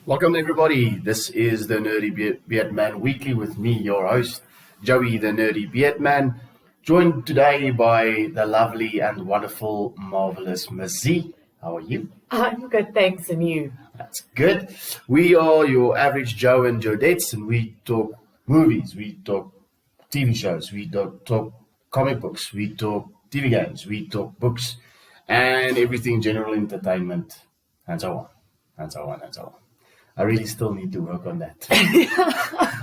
Welcome everybody, this is the Nerdybeardman Weekly with me, your host, Joey the Nerdy Beardman, joined today by the lovely and wonderful, marvelous Miss Z. How are you? I'm good, thanks, and you? That's good. We are your average Joe and Jodettes, and we talk movies, we talk TV shows, we talk comic books, we talk TV games, we talk books, and everything general entertainment, and so on, and so on, and so on. I really still need to work on that.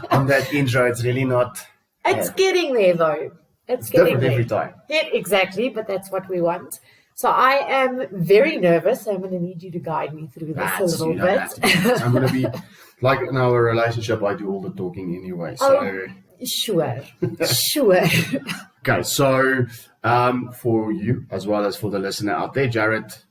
On that intro, it's really not... It's getting there, though. It's getting different there. every time. Yeah, exactly, but that's what we want. So I am very nervous. I'm going to need you to guide me through this a little bit. I'm going to be... Like in our relationship, I do all the talking anyway. So. Oh, sure. Sure. Okay, so for you, as well as for the listener out there, Jared's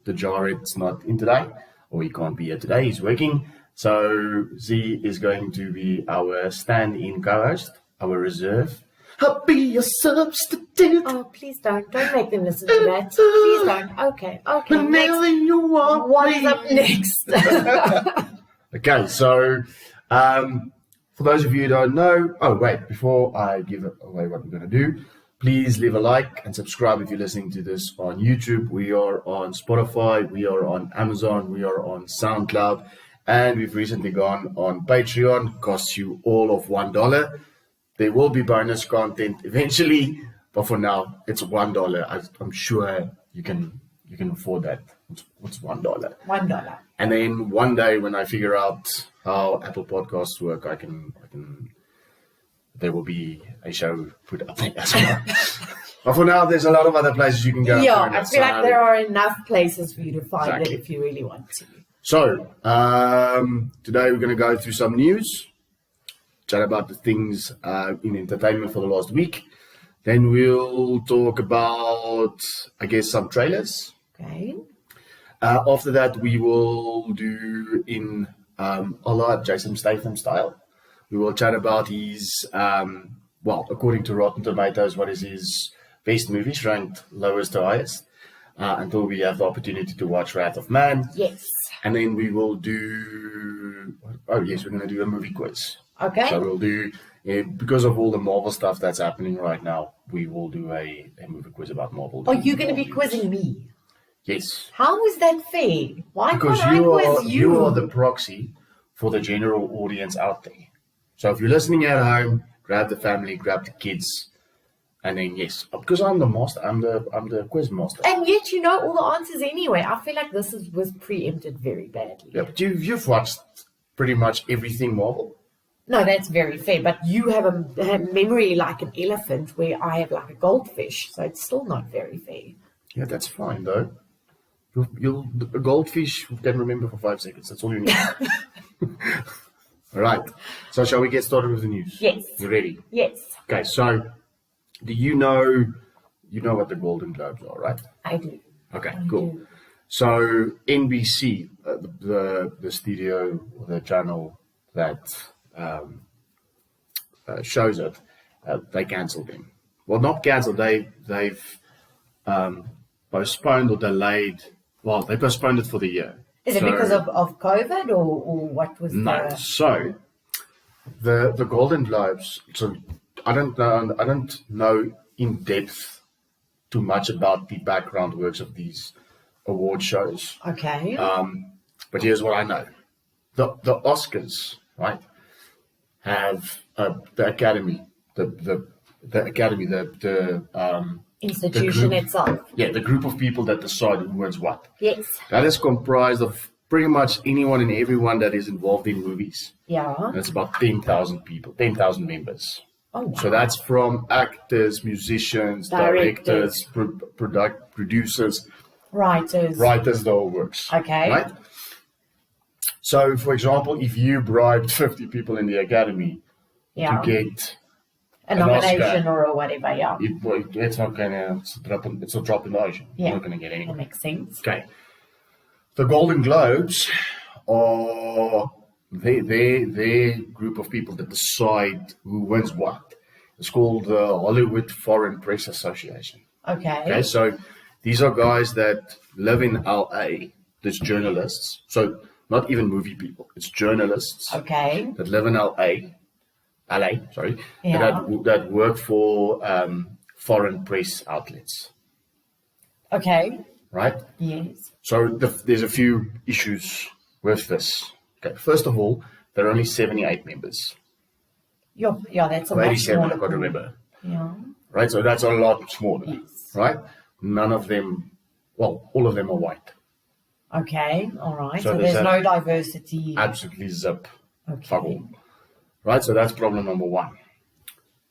not in today, or he can't be here today. He's working. So Z is going to be our stand-in co-host, our reserve. I'll be your substitute. Oh, please don't. Don't make them listen to that. Please don't. Okay. Whenever you want what me. is up next? Okay, so for those of you who don't know, before I give away what we're going to do, please leave a like and subscribe if you're listening to this on YouTube. We are on Spotify, we are on Amazon, we are on SoundCloud, and we've recently gone on Patreon. Costs you all of $1. There will be bonus content eventually, but for now, it's $1. I'm sure you can afford that. What's $1? $1. And then one day when I figure out how Apple Podcasts work, I can there will be a show put up there as well. But for now, there's a lot of other places you can go. Yeah, I feel like there are enough places for you to find it if you really want to. So, today we're going to go through some news, chat about the things in entertainment for the last week. Then we'll talk about, I guess, some trailers. Okay. After that, we will do in a lot Jason Statham style. We will chat about his, according to Rotten Tomatoes, what is his best movies ranked lowest to highest, until we have the opportunity to watch Wrath of Man. Yes. And then we will do, we're going to do a movie quiz. Okay. So we'll do, because of all the Marvel stuff that's happening right now, we will do a movie quiz about Marvel. Are you going to be quizzing me? Yes. How is that fair? Why because can't I quiz you? You are the proxy for the general audience out there. So if you're listening at home, grab the family, grab the kids, and then yes, because I'm the master, I'm the quiz master. And yet you know all the answers anyway. I feel like this was preempted very badly. Yeah, but you've watched pretty much everything Marvel. No, that's very fair. But you have a memory like an elephant, where I have like a goldfish. So it's still not very fair. Yeah, that's fine though. A goldfish can remember for 5 seconds. That's all you need. All right. So shall we get started with the news? Yes. You ready? Yes. Okay. So, do you know what the Golden Globes are, right? I do. Okay. Cool. So NBC, the studio or the channel that shows it, they cancelled them. Well, not cancelled. They've postponed or delayed. Well, they postponed it for the year. Is it because of COVID or what was no? So the Golden Globes. So I don't know in depth too much about the background works of these award shows. Okay. But here's what I know: the Oscars, right, have the Academy, the Academy, the institution itself. Yeah, the group of people that decide who wins what. Yes. That is comprised of pretty much anyone and everyone that is involved in movies. Yeah. And it's about 10,000 people, 10,000 members. Oh, wow. So that's from actors, musicians, directors, producers, writers, the whole works. Okay. Right? So, for example, if you bribed 50 people in the Academy to get a nomination or whatever, yeah. It's not going to, it's a drop in the ocean. Yeah. You're not going to get anything. That makes sense. Okay. The Golden Globes are their group of people that decide who wins what. It's called the Hollywood Foreign Press Association. Okay. So these are guys that live in LA, there's journalists. So not even movie people. It's journalists that live in LA, that work for foreign press outlets. Okay. Right? Yes. So there's a few issues with this. Okay. First of all, there are only 78 members. Yeah, that's a 87, much I've got to remember. Yeah. Right? So that's a lot smaller. Yes. Right? None of them, well, all of them are white. Okay, all right. So So there's no diversity. Absolutely zip. Okay. Fuck all. Right? So that's problem number one.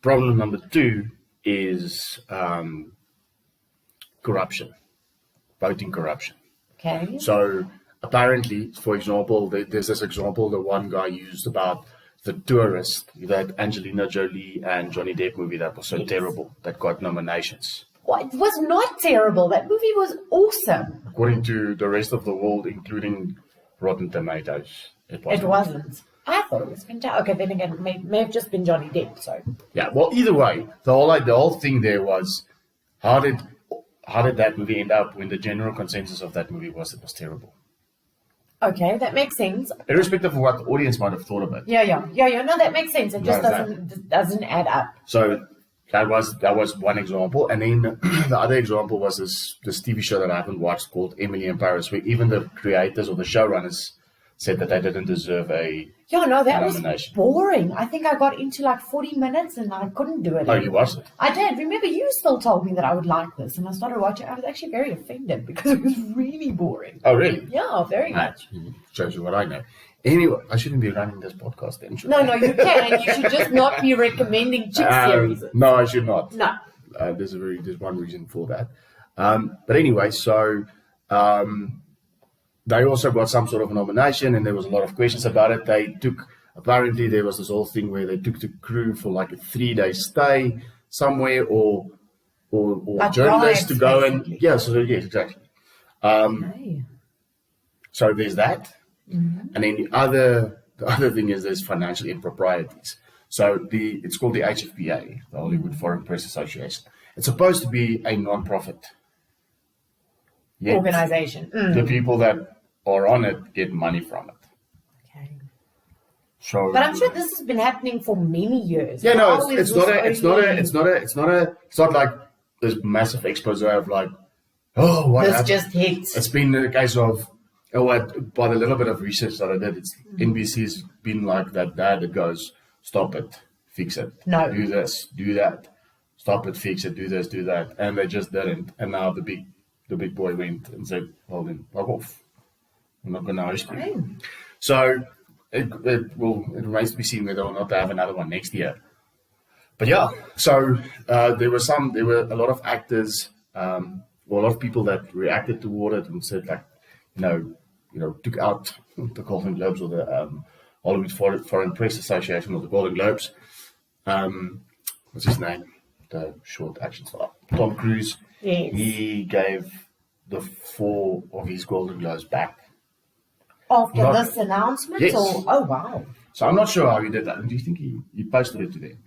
Problem number two is corruption. Voting corruption. Okay. So apparently, for example, there's this example the one guy used about the tourist, that Angelina Jolie and Johnny Depp movie that was so terrible, that got nominations. Well, it was not terrible. That movie was awesome. According to the rest of the world, including Rotten Tomatoes, it wasn't. It wasn't. I thought it was fantastic. Okay, then again, it may have just been Johnny Depp, so. Yeah, well, either way, the whole thing there was, how did that movie end up when the general consensus of that movie was it was terrible? Okay, that makes sense. Irrespective of what the audience might have thought of it. Yeah. No, that makes sense. It just doesn't add up. So that was one example, and then the other example was this TV show that I haven't watched called Emily in Paris, where even the creators or the showrunners said that they didn't deserve a that was nomination. boring. I think I got into like 40 minutes and I couldn't do it. Oh, you watched it? I did. Remember, you still told me that I would like this, and I started watching. I was actually very offended because it was really boring. Oh, really? Yeah, very much. Shows you what I know. Anyway, I shouldn't be running this podcast then, should No, I? you can. You should just not be recommending chick series. No, I should not. No. There's one reason for that. But anyway, so they also got some sort of nomination, and there was a lot of questions about it. Apparently there was this whole thing where they took the crew for like a 3-day stay somewhere, or journalists to go basically. and yes, exactly. So there's that, and then the other thing is there's financial improprieties. So it's called the HFPA, the Hollywood Foreign Press Association. It's supposed to be a non-profit Organization. The people that are on it get money from it. Okay. So, but I'm sure this has been happening for many years. Yeah, no, it's not like this massive expose of like, oh, what this happened? just hits. It's been a case of, by the little bit of research that I did, it's NBC's been like that dad that goes, stop it, fix it, do this, do that, stop it, fix it, do this, do that, and they just didn't. And now the big boy went and said, well then, fuck off. I'm not going to host you. So it remains to be seen whether or not they have another one next year. But yeah, so there were a lot of actors, or a lot of people that reacted toward it and said like, took out the Golden Globes or the Hollywood Foreign Press Association or the Golden Globes. What's his name? The short action star, Tom Cruise. Yes. He gave the 4 of his Golden Globes back. After this announcement? Yes. Oh, wow. So I'm not sure how he did that. Do you think he posted it to them?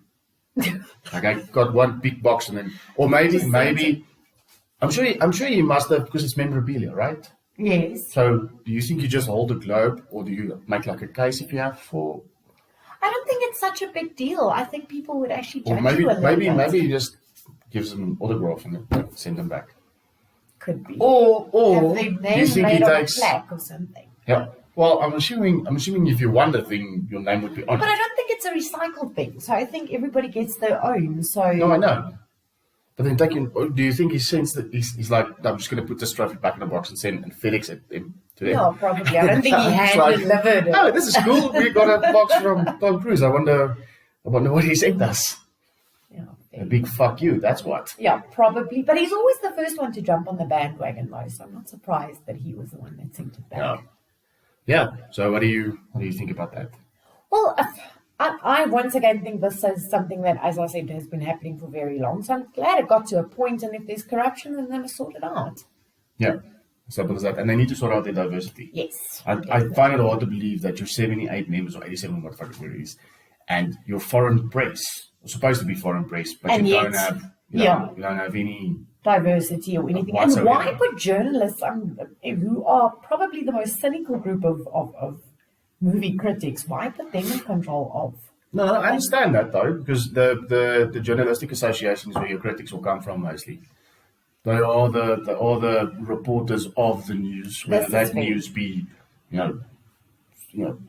Like I got one big box and then, or maybe, I'm sure he must have, because it's memorabilia, right? Yes. So do you think you just hold the globe, or do you make like a case if you have 4? I don't think it's such a big deal. I think people would actually judge Or maybe you a little bit. maybe he just gives them an autograph and then send them back. Could be. Or Have their do you name think made he on takes? a plaque or something. Yeah. Well, I'm assuming if you won the thing, your name would be on But it. I don't think it's a recycled thing. So I think everybody gets their own. So No, I know. But then do you think he sends that he's like, I'm just going to put this trophy back in a box and send and FedEx it to them? No, probably. I don't think he hand-delivered it. Oh, this is cool. We got a box from Tom Cruise. I wonder what he sent us. Yeah, A big fuck you. That's what. yeah, probably. But he's always the first one to jump on the bandwagon, though. So I'm not surprised that he was the one that sent it back. Yeah. So what do you think about that? Well, I once again think this is something that, as I said, has been happening for very long. So I'm glad it got to a point, and if there's corruption, then they must sort it out. Yeah. Simple as that. And they need to sort out their diversity. Yes. I find it hard to believe that your 78 members or 87, what the fuck it is, and your foreign press, are supposed to be foreign press, but And you yet, don't have, you don't have any diversity or anything. And Whatsoever. why put journalists, who are probably the most cynical group of movie critics, why put them in control of? No, I understand that though, because the journalistic associations where your critics will come from mostly, they are the reporters of the news, whether This is that fair. news be, you know,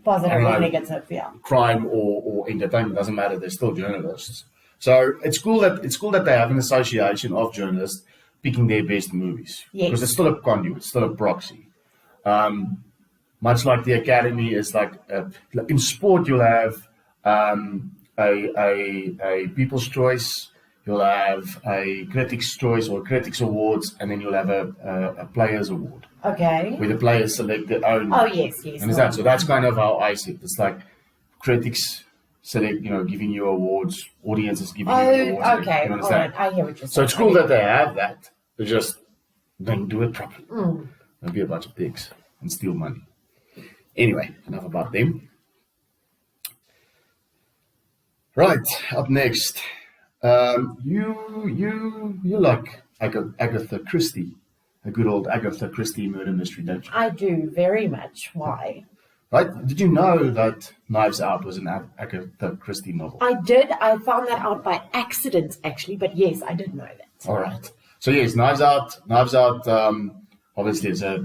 Positive I don't or know, negative, yeah. crime or entertainment, doesn't matter. They're still journalists. So it's cool that they have an association of journalists picking their best movies, Yes. because it's still a conduit, it's still a proxy. Much like the Academy is like in sport, you'll have a People's Choice, you'll have a Critics' Choice or Critics Awards, and then you'll have a Players Award, Okay. where the players select their own. Oh, yes. Understand? So that's kind of how I see it. It's like critics select, giving you awards, audiences giving you awards. Oh, okay. You All understand? right. I hear what you're saying. So it's cool that they have that. They just don't do it properly. Don't be a bunch of dicks and steal money. Anyway, enough about them. Right, up next. You like Agatha Christie, a good old Agatha Christie murder mystery, don't you? I do very much. Why? Right? Did you know that Knives Out was an Agatha Christie novel? I did. I found that out by accident, actually. But yes, I did know that. All right. So yes, Knives Out. Obviously, is a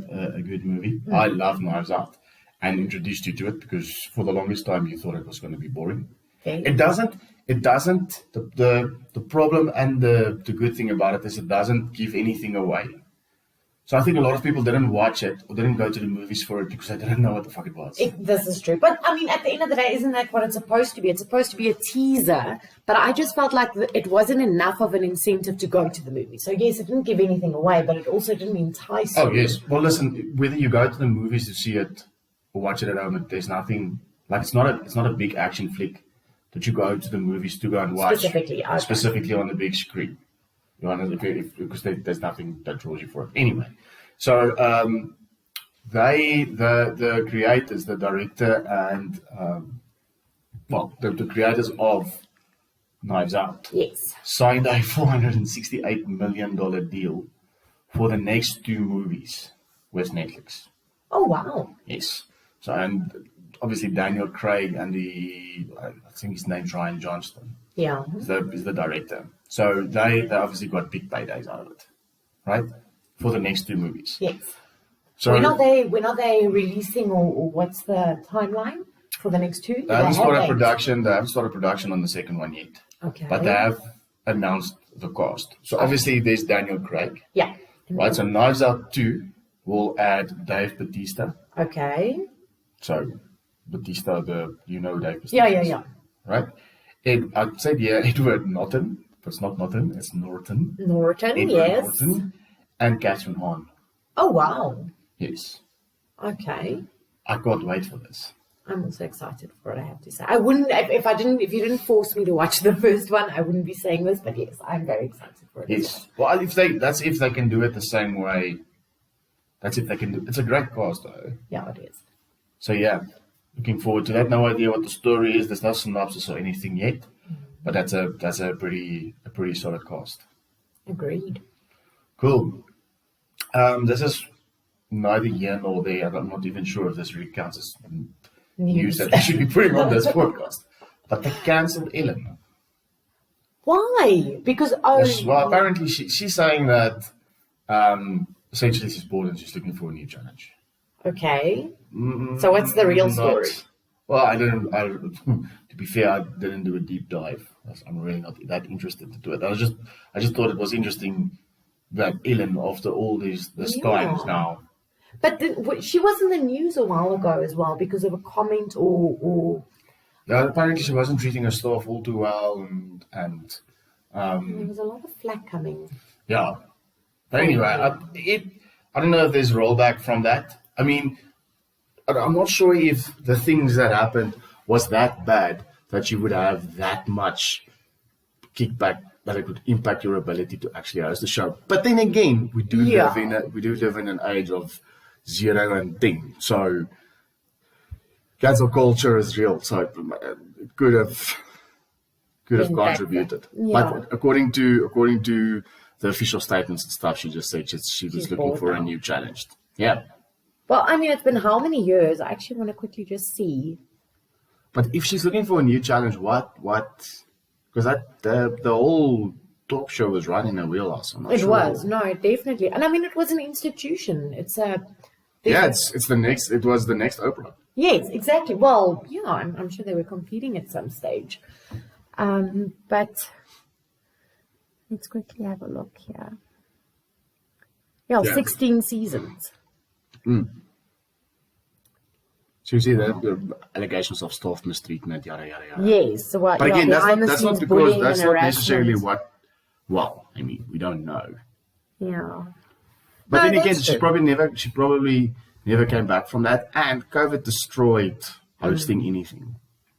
good movie. I love Knives Out, and introduced you to it because for the longest time you thought it was going to be boring. Okay. It doesn't. The problem and the good thing about it is it doesn't give anything away. So I think a lot of people didn't watch it or didn't go to the movies for it because they didn't know what the fuck it was. This is true. But, I mean, at the end of the day, isn't that what it's supposed to be? It's supposed to be a teaser. But I just felt like it wasn't enough of an incentive to go to the movie. So, yes, it didn't give anything away, but it also didn't entice you. Oh, yes. Well, listen, whether you go to the movies to see it or watch it at home, there's nothing, like it's not a big action flick that you go to the movies to go and watch. Specifically, okay. Specifically on the big screen. Because there's nothing that draws you for it. Anyway, so the creators, the director, and the creators of Knives Out, Yes. signed a $468 million deal for the next two movies with Netflix. Oh, wow. Yes. So, and obviously Daniel Craig and I think his name's Ryan Johnston. Yeah. Is the director. So they obviously got big paydays out of it, right? For the next two movies. Yes. So When are they releasing, or what's the timeline for the next two? they haven't started production. They haven't started production on the second one yet. Okay. But they have announced the cast. So obviously there's Daniel Craig. Yeah. Right. So Knives Out 2 will add Dave Bautista. Okay. So Bautista, Dave Bautista. Yeah. Right. I'd say Edward Norton, but it's not Norton, it's Norton. Norton, Edward yes. Norton and Catherine Hahn. Oh, wow. Yes. Okay. I can't wait for this. I'm also excited for it, I have to say. I wouldn't, if you didn't force me to watch the first one, I wouldn't be saying this, but yes, I'm very excited for it. Yes. Well, if they can do it the same way. That's if they can do. It's a great cast, though. Yeah, it is. So yeah, looking forward to that. No idea what the story is. There's no synopsis or anything yet, but that's a pretty solid cast. Agreed. Cool. This is neither here nor there. I'm not even sure if this really counts as news that we should be putting on this podcast. But they cancelled Ellen. Why? Because Well, apparently she's saying that essentially she's bored and she's looking for a new challenge. Okay. So what's the real story? Well, to be fair, I didn't do a deep dive. I'm really not that interested to do it. I just thought it was interesting that Ellen, after all this times now. But she was in the news a while ago as well because of a comment or... Yeah, apparently she wasn't treating her staff all too well, and there was a lot of flack coming. Yeah. But anyway, I don't know if there's rollback from that. I mean, I'm not sure if the things that happened was that bad that you would have that much kickback that it would impact your ability to actually host the show. But then again, we do live in an age of 0 and 10. So cancel culture is real. So it could have contributed. Yeah. But according to the official statements and stuff, she just said she was looking bored for a now. new challenge. Yeah. Well, I mean, it's been how many years? I actually want to quickly just see. But if she's looking for a new challenge, what? Because the whole talk show was running a wheelhouse. I'm not It sure. was, no, definitely. And I mean, it was an institution. It's a... Yeah, it's the next. It was the next Oprah. Yes, exactly. Well, yeah, I'm sure they were competing at some stage. But let's quickly have a look here. Yeah, 16 seasons. So you see the allegations of staff mistreatment, yada yada yada. Yes. So what? But again, that's not behind-the-scenes because bullying that's and not harassment. necessarily what. Well, I mean, we don't know. Yeah. But No, then again, that's she true. probably never came back from that, and COVID destroyed hosting anything.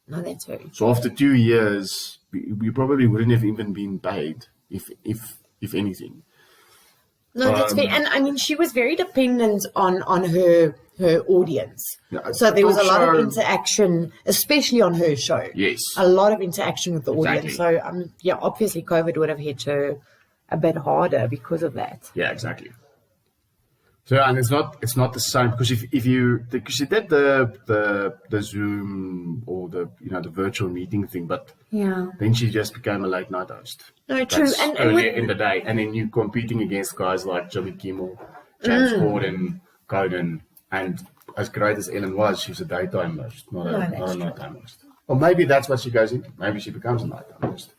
No, that's very true. So after 2 years, we probably wouldn't have even been paid, if anything. No, that's fair. And I mean, she was very dependent on her audience. Yeah, So there was a lot of show- interaction, especially on her show. Yes. A lot of interaction with the audience. Exactly. So, yeah, obviously COVID would have hit her a bit harder because of that. Yeah, exactly. So and it's not the same because because she did the Zoom or the virtual meeting thing, but Yeah. then she just became a late night host. No, true. That's And earlier with- in the day, and then you're competing against guys like Jimmy Kimmel, James Corden, Conan, and as great as Ellen was, she's a daytime host, not a nighttime host. Or maybe that's what she goes into. Maybe she becomes a nighttime host.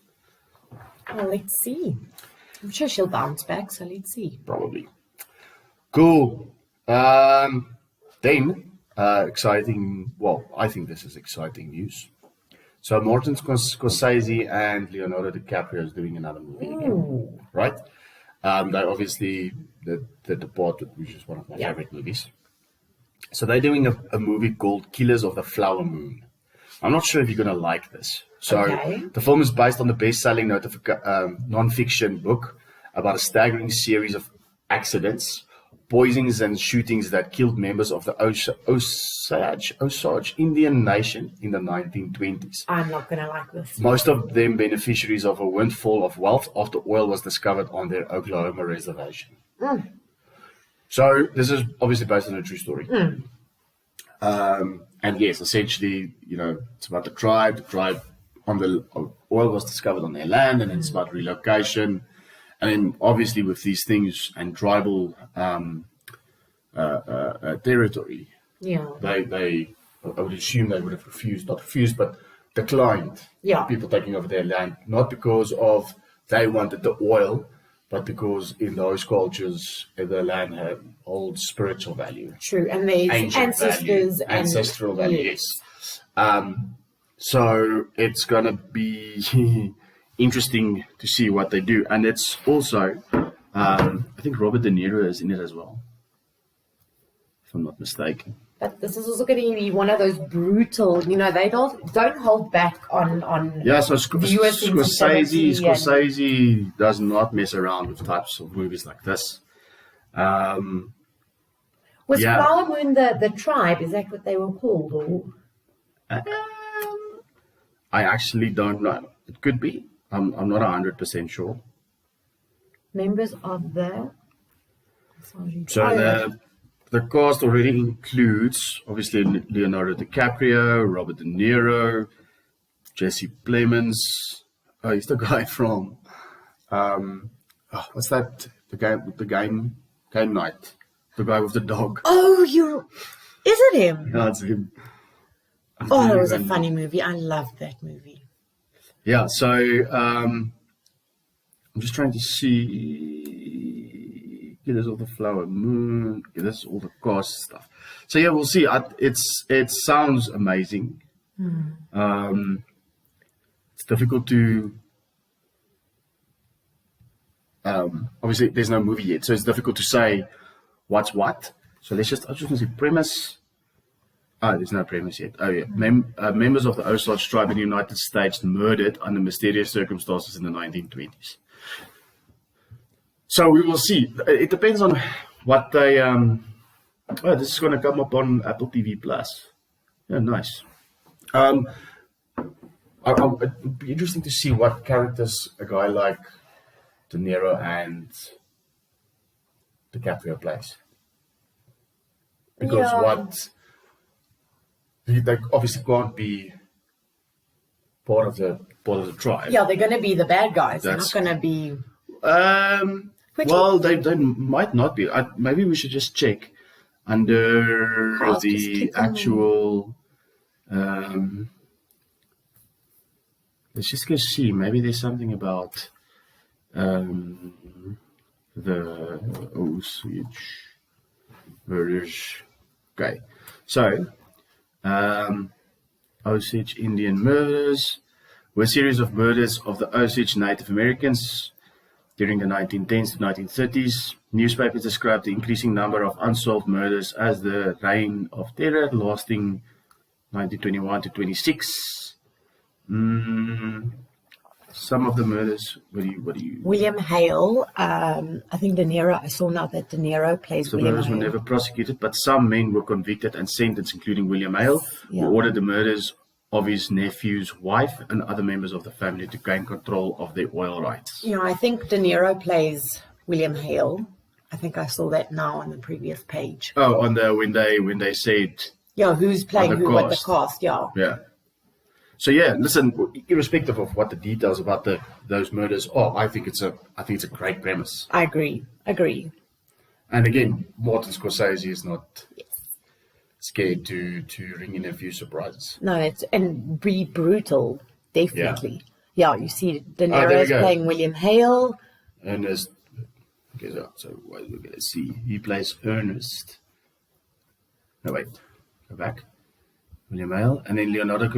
Well, let's see. I'm sure she'll bounce back, so let's see. Probably. Cool. Then, exciting. Well, I think this is exciting news. So Martin Scorsese and Leonardo DiCaprio is doing another movie again, right? They obviously The Departed, which is one of my favorite movies. So they're doing a movie called Killers of the Flower Moon. I'm not sure if you're going to like this. So Okay. the film is based on the best-selling non-fiction book about a staggering series of accidents, poisonings, and shootings that killed members of the Osage Indian Nation in the 1920s. I'm not going to like this. Most of them beneficiaries of a windfall of wealth after oil was discovered on their Oklahoma reservation. So this is obviously based on a true story. And yes, essentially, it's about the tribe. The tribe oil was discovered on their land, and it's about relocation. And then obviously with these things and tribal territory, Yeah. I would assume they would have not refused, but declined people taking over their land, not because of they wanted the oil, but because in those cultures, the land had old spiritual value. True. And there's Ancient ancestors value, and ancestral value, yes. yes. So it's going to be interesting to see what they do. And it's also, I think Robert De Niro is in it as well, if I'm not mistaken. But this is also going to be one of those brutal, they don't hold back on Yeah, so viewer sensitivity and- Scorsese does not mess around with types of movies like this. Was yeah. Flower Moon the tribe? Is that what they were called? Or I actually don't know. It could be. I'm not 100% sure. members of the... So the cast already includes, obviously, Leonardo DiCaprio, Robert De Niro, Jesse Plemons. Oh, he's the guy from... what's that? The game night. The guy with the dog. Oh, is it him? Yeah, it's him. Oh, that was a funny movie. I loved that movie. Yeah, so I'm just trying to see. Yeah, there's all the Flower Moon. Yeah, that's all the cast stuff. So yeah, we'll see. It sounds amazing. It's difficult to. Obviously, there's no movie yet, so it's difficult to say what's what. So I just want to see premise. There's no premise yet. Oh yeah, members of the Osage tribe in the United States murdered under mysterious circumstances in the 1920s. So we will see. It depends on what they. This is going to come up on Apple TV Plus. Yeah, nice. It'd be interesting to see what characters a guy like De Niro and DiCaprio plays. Because they obviously can't be part of the tribe. Yeah, they're going to be the bad guys. They're not going to be. Well, they might not be. Maybe we should just check under the actual. Let's just go see. Maybe there's something about the Osage murders. Okay, so Osage Indian murders were a series of murders of the Osage Native Americans during the 1910s to 1930s. Newspapers described the increasing number of unsolved murders as the reign of terror, lasting 1921 to 26. Some of the murders. What do you? William Hale. I think De Niro. I saw now that De Niro plays The William murders Hale. were never prosecuted, but some men were convicted and sentenced, including William Hale, Yeah. who ordered the murders of his nephew's wife and other members of the family to gain control of their oil rights. Yeah, I think De Niro plays William Hale. I think I saw that now on the previous page. Oh, on the when they said, Yeah, who's playing the who with the cast. cast? Yeah. yeah. So yeah, listen, irrespective of what the details about those murders are, I think it's a great premise. I agree. And again, Martin Scorsese is not scared to ring in a few surprises. No, and be brutal, definitely. Yeah, you see De there Niro we is go. playing William Hale. Ernest. Okay, so we're going to see. He plays Ernest. No, wait. Go back. William Hale. And then Leonardo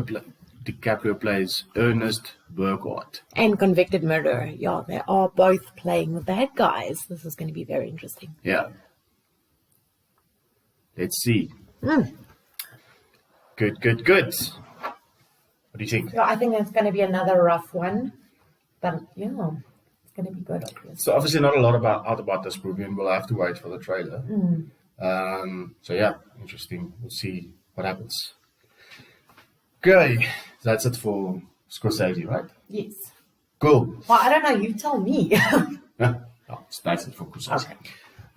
DiCaprio plays Ernest Burkhardt. And convicted murderer. Yeah, they are both playing the bad guys. This is going to be very interesting. Yeah. Let's see. Good. What do you think? Yeah, I think that's going to be another rough one. But, yeah, it's going to be good, obviously. So obviously not a lot out about this movie, and we'll have to wait for the trailer. So yeah, interesting. We'll see what happens. Okay, that's it for Scorsese, right? Yes. Cool. Well, I don't know. You tell me. That's it for Scorsese. Okay.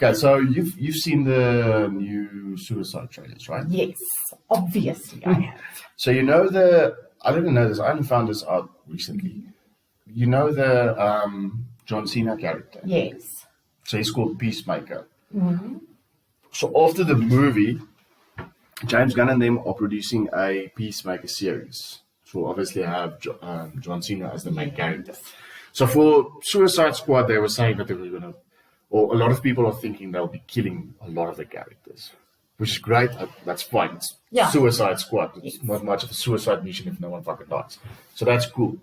Okay, so you've seen the new Suicide trailers, right? Yes, obviously I have. So I didn't know this. I only found this out recently. You know the John Cena character. Yes. So he's called Peacemaker. So after the movie, James Gunn and them are producing a Peacemaker series. So obviously have John Cena as the main character. So for Suicide Squad, they were saying that they were going to, or a lot of people are thinking they'll be killing a lot of the characters, which is great. That's fine. It's Suicide Squad. It's not much of a suicide mission if no one fucking dies. So that's cool.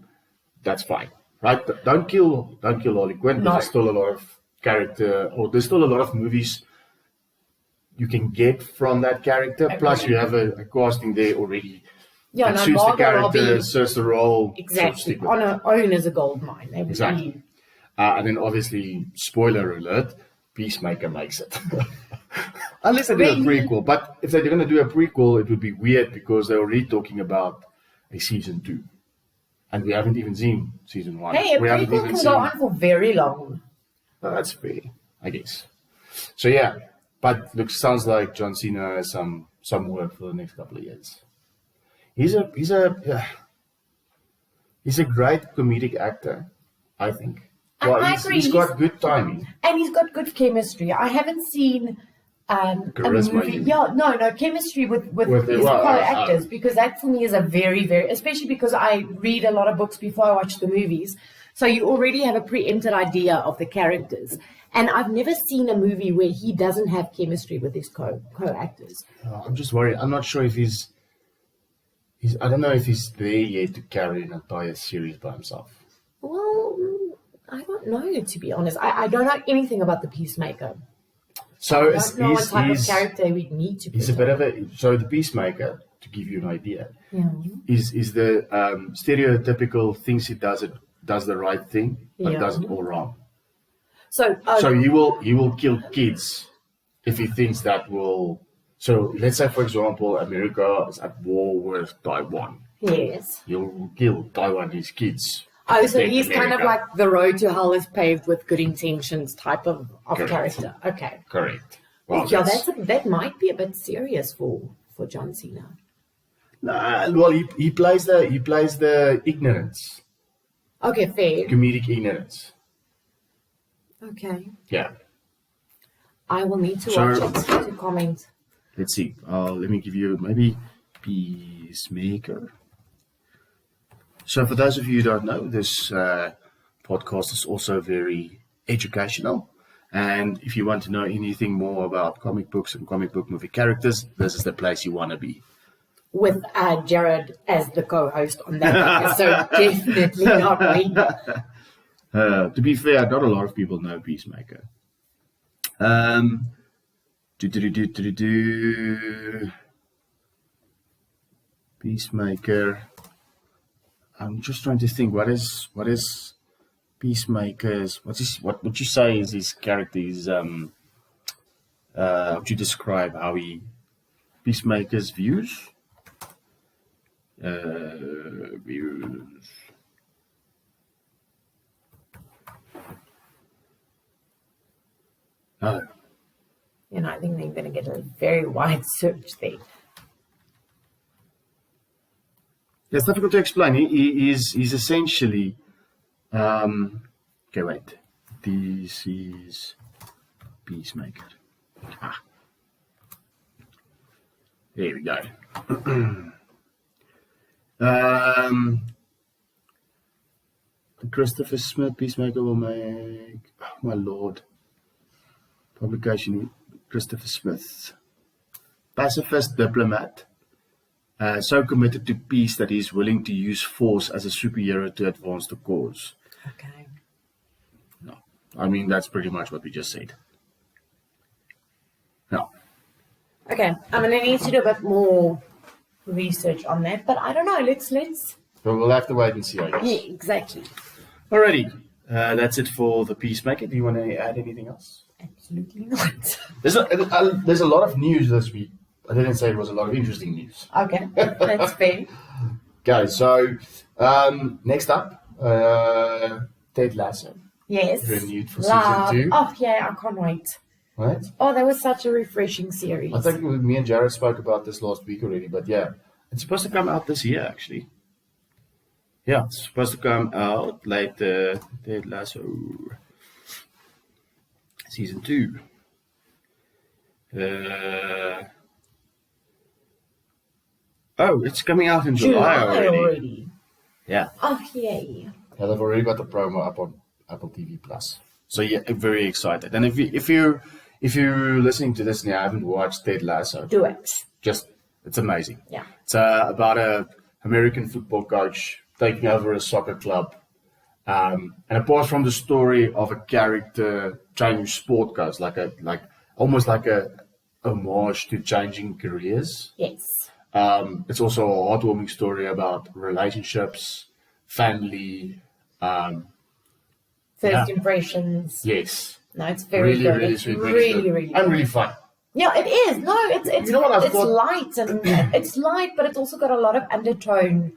That's fine, right? But don't kill Harley Quinn. No. There's still a lot of character, or there's still a lot of movies you can get from that character. Plus, you have a casting there already. Yeah, that no, suits the Margot character, Robbie- suits the role. Exactly. So On her own is a gold mine. They would Exactly. be- And then obviously, spoiler alert, Peacemaker makes it. Unless they do a Really? prequel. But if they're going to do a prequel, it would be weird because they're already talking about a season 2. And we haven't even seen season 1. Hey, a we haven't prequel even can seen. go on for very long. Oh, that's fair, I guess. So yeah, but sounds like John Cena has some work for the next couple of years. He's a great comedic actor, I think. I agree. He's got good timing. And he's got good chemistry. I haven't seen a Charisma, movie. you mean? Yeah, no, chemistry with his co-actors, because that for me is a very, very, especially because I read a lot of books before I watch the movies. So you already have a preempted idea of the characters. And I've never seen a movie where he doesn't have chemistry with his co-actors. I'm just worried. I'm not sure if he's. I don't know if he's there yet to carry an entire series by himself. Well, I don't know, to be honest. I don't know anything about the Peacemaker. So I don't know what type of character we need to he's a bit of a. So the Peacemaker, to give you an idea, is the stereotypical thinks he does the right thing, but Yeah. does it all wrong. So, So he will kill kids if he thinks that will. So let's say, for example, America is at war with Taiwan. yes. He'll kill Taiwanese kids Oh, so he's kind of like the road to hell is paved with good intentions type of Correct. character. Okay. Correct. Well, Yeah, that might be a bit serious for John Cena. well, he plays the ignorance, Okay, fair. comedic ignorance. Okay. Yeah. I will need to So- watch it to comment. Let's see. Let me give you maybe Peacemaker. So for those of you who don't know, this podcast is also very educational. And if you want to know anything more about comic books and comic book movie characters, this is the place you want to be. With Jared as the co-host on that episode, definitely not me. To be fair, not a lot of people know Peacemaker. Peacemaker. I'm just trying to think. What is Peacemaker's? What would you say is his character? How would you describe how he Peacemaker's views? Views. Oh. You know, I think they're going to get a very wide search there. It's difficult to explain. He's essentially. Okay, wait. This is Peacemaker. There we go. Christopher Smith, Peacemaker will make. Oh, my lord. Publication Christopher Smith. Pacifist diplomat. So committed to peace that he is willing to use force as a superhero to advance the cause. Okay. No, I mean that's pretty much what we just said. No. Okay, I'm going to need to do a bit more research on that, but I don't know. Let's. But we'll have to wait and see, I guess. Yeah, exactly. Alrighty, that's it for the Peacemaker. Do you want to add anything else? Absolutely not. There's a lot of news this week. I didn't say it was a lot of interesting news. Okay, that's fair. Okay, so next up, Ted Lasso. Yes. Renewed for Love. season 2. Oh, yeah, I can't wait. Right? Oh, that was such a refreshing series. I think me and Jared spoke about this last week already, but yeah, it's supposed to come out this year actually. Yeah, it's supposed to come out later. Ted Lasso season 2. Oh, it's coming out in July already. Yeah. Oh, yay. Yeah, they've already got the promo up on Apple TV Plus. So yeah, I'm very excited. And if you're listening to this and you haven't watched Ted Lasso, Do it. it's amazing. Yeah. It's about a American football coach taking over a soccer club. And apart from the story of a character changing sport codes, almost like a homage to changing careers. Yes. It's also a heartwarming story about relationships, family. First impressions. Yes. No, it's very Really, good. really It's sweet, really and really fun. Yeah, it is. No, it's You know what I it's thought? light and it's light, but it's also got a lot of undertone.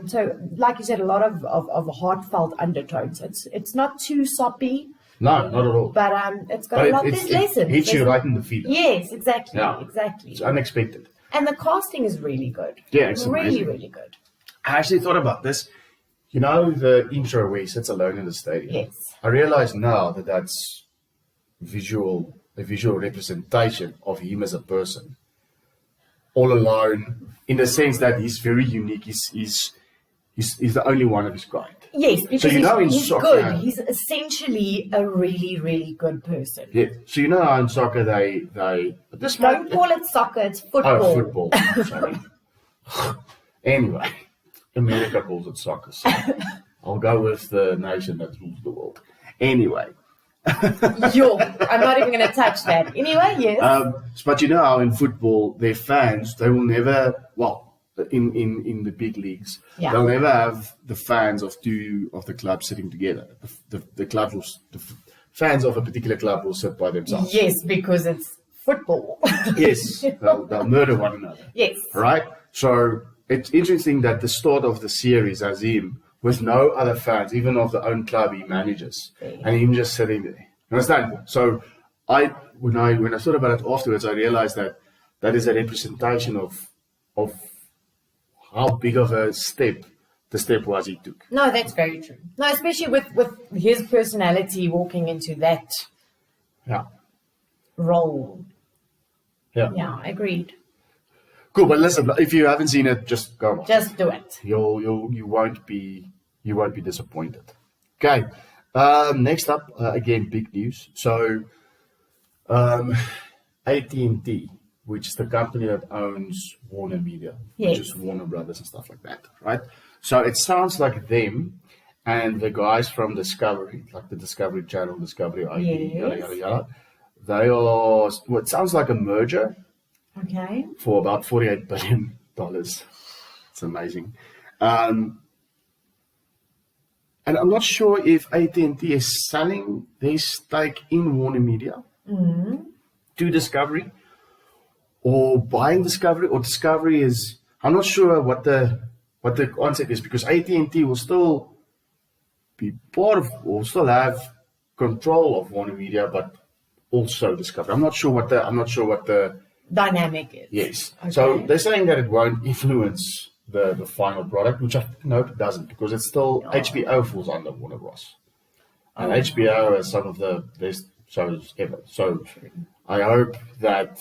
So, like you said, a lot of heartfelt undertones. It's not too soppy, No, not at all. but it's got a lot. There's lessons. It hits you There's- right in the feet. Yes, exactly, Yeah. exactly. It's unexpected. And the casting is really good. Yeah, it's really, amazing. really good. I actually thought about this. You know the intro where he sits alone in the stadium? Yes. I realize now that that's a visual representation of him as a person. All alone, in the sense that he's very unique. He's the only one of his kind. Yes, because you know in he's soccer- good. He's essentially a really, really good person. Yeah. So you know how in soccer they this Don't call it soccer, it's football. Oh, football. Sorry. Anyway, America calls it soccer. So I'll go with the nation that rules the world. Anyway. Yo, I'm not even going to touch that. Anyway, yes. But you know how in football, their fans, they will never, well, in the big leagues, Yeah. they'll never have the fans of two of the clubs sitting together. The fans of a particular club will sit by themselves. Yes, because it's football. Yes, they'll murder one another. Yes. Right? So it's interesting that the start of the series has him with no other fans, even of the own club he manages, and him just sitting there. Understand? So when I thought about it afterwards, I realized that is a representation of how big of a step the step was he took. No, that's very true. No, especially with his personality walking into that role. Yeah, agreed. Cool, but listen, if you haven't seen it, just go on. Just do it. You won't be disappointed. Okay. Next up, again, big news. So, AT&T, which is the company that owns Warner Media, which is Warner Brothers and stuff like that, right? So it sounds like them and the guys from Discovery, like the Discovery Channel, Discovery ID, yada, yada, yada. They are, it sounds like a merger. Okay. For about $48 billion. It's amazing. And I'm not sure if AT&T is selling their stake in Warner Media to Discovery, or buying Discovery, or Discovery is. I'm not sure what the concept is, because AT&T will still be part of, or still have control of Warner Media, but also Discovery. I'm not sure what the dynamic is. Yes. Okay. So they're saying that it won't influence the final product, which I hope it doesn't, because it's still HBO falls under Warner Bros. And HBO has some of the best shows ever. So I hope that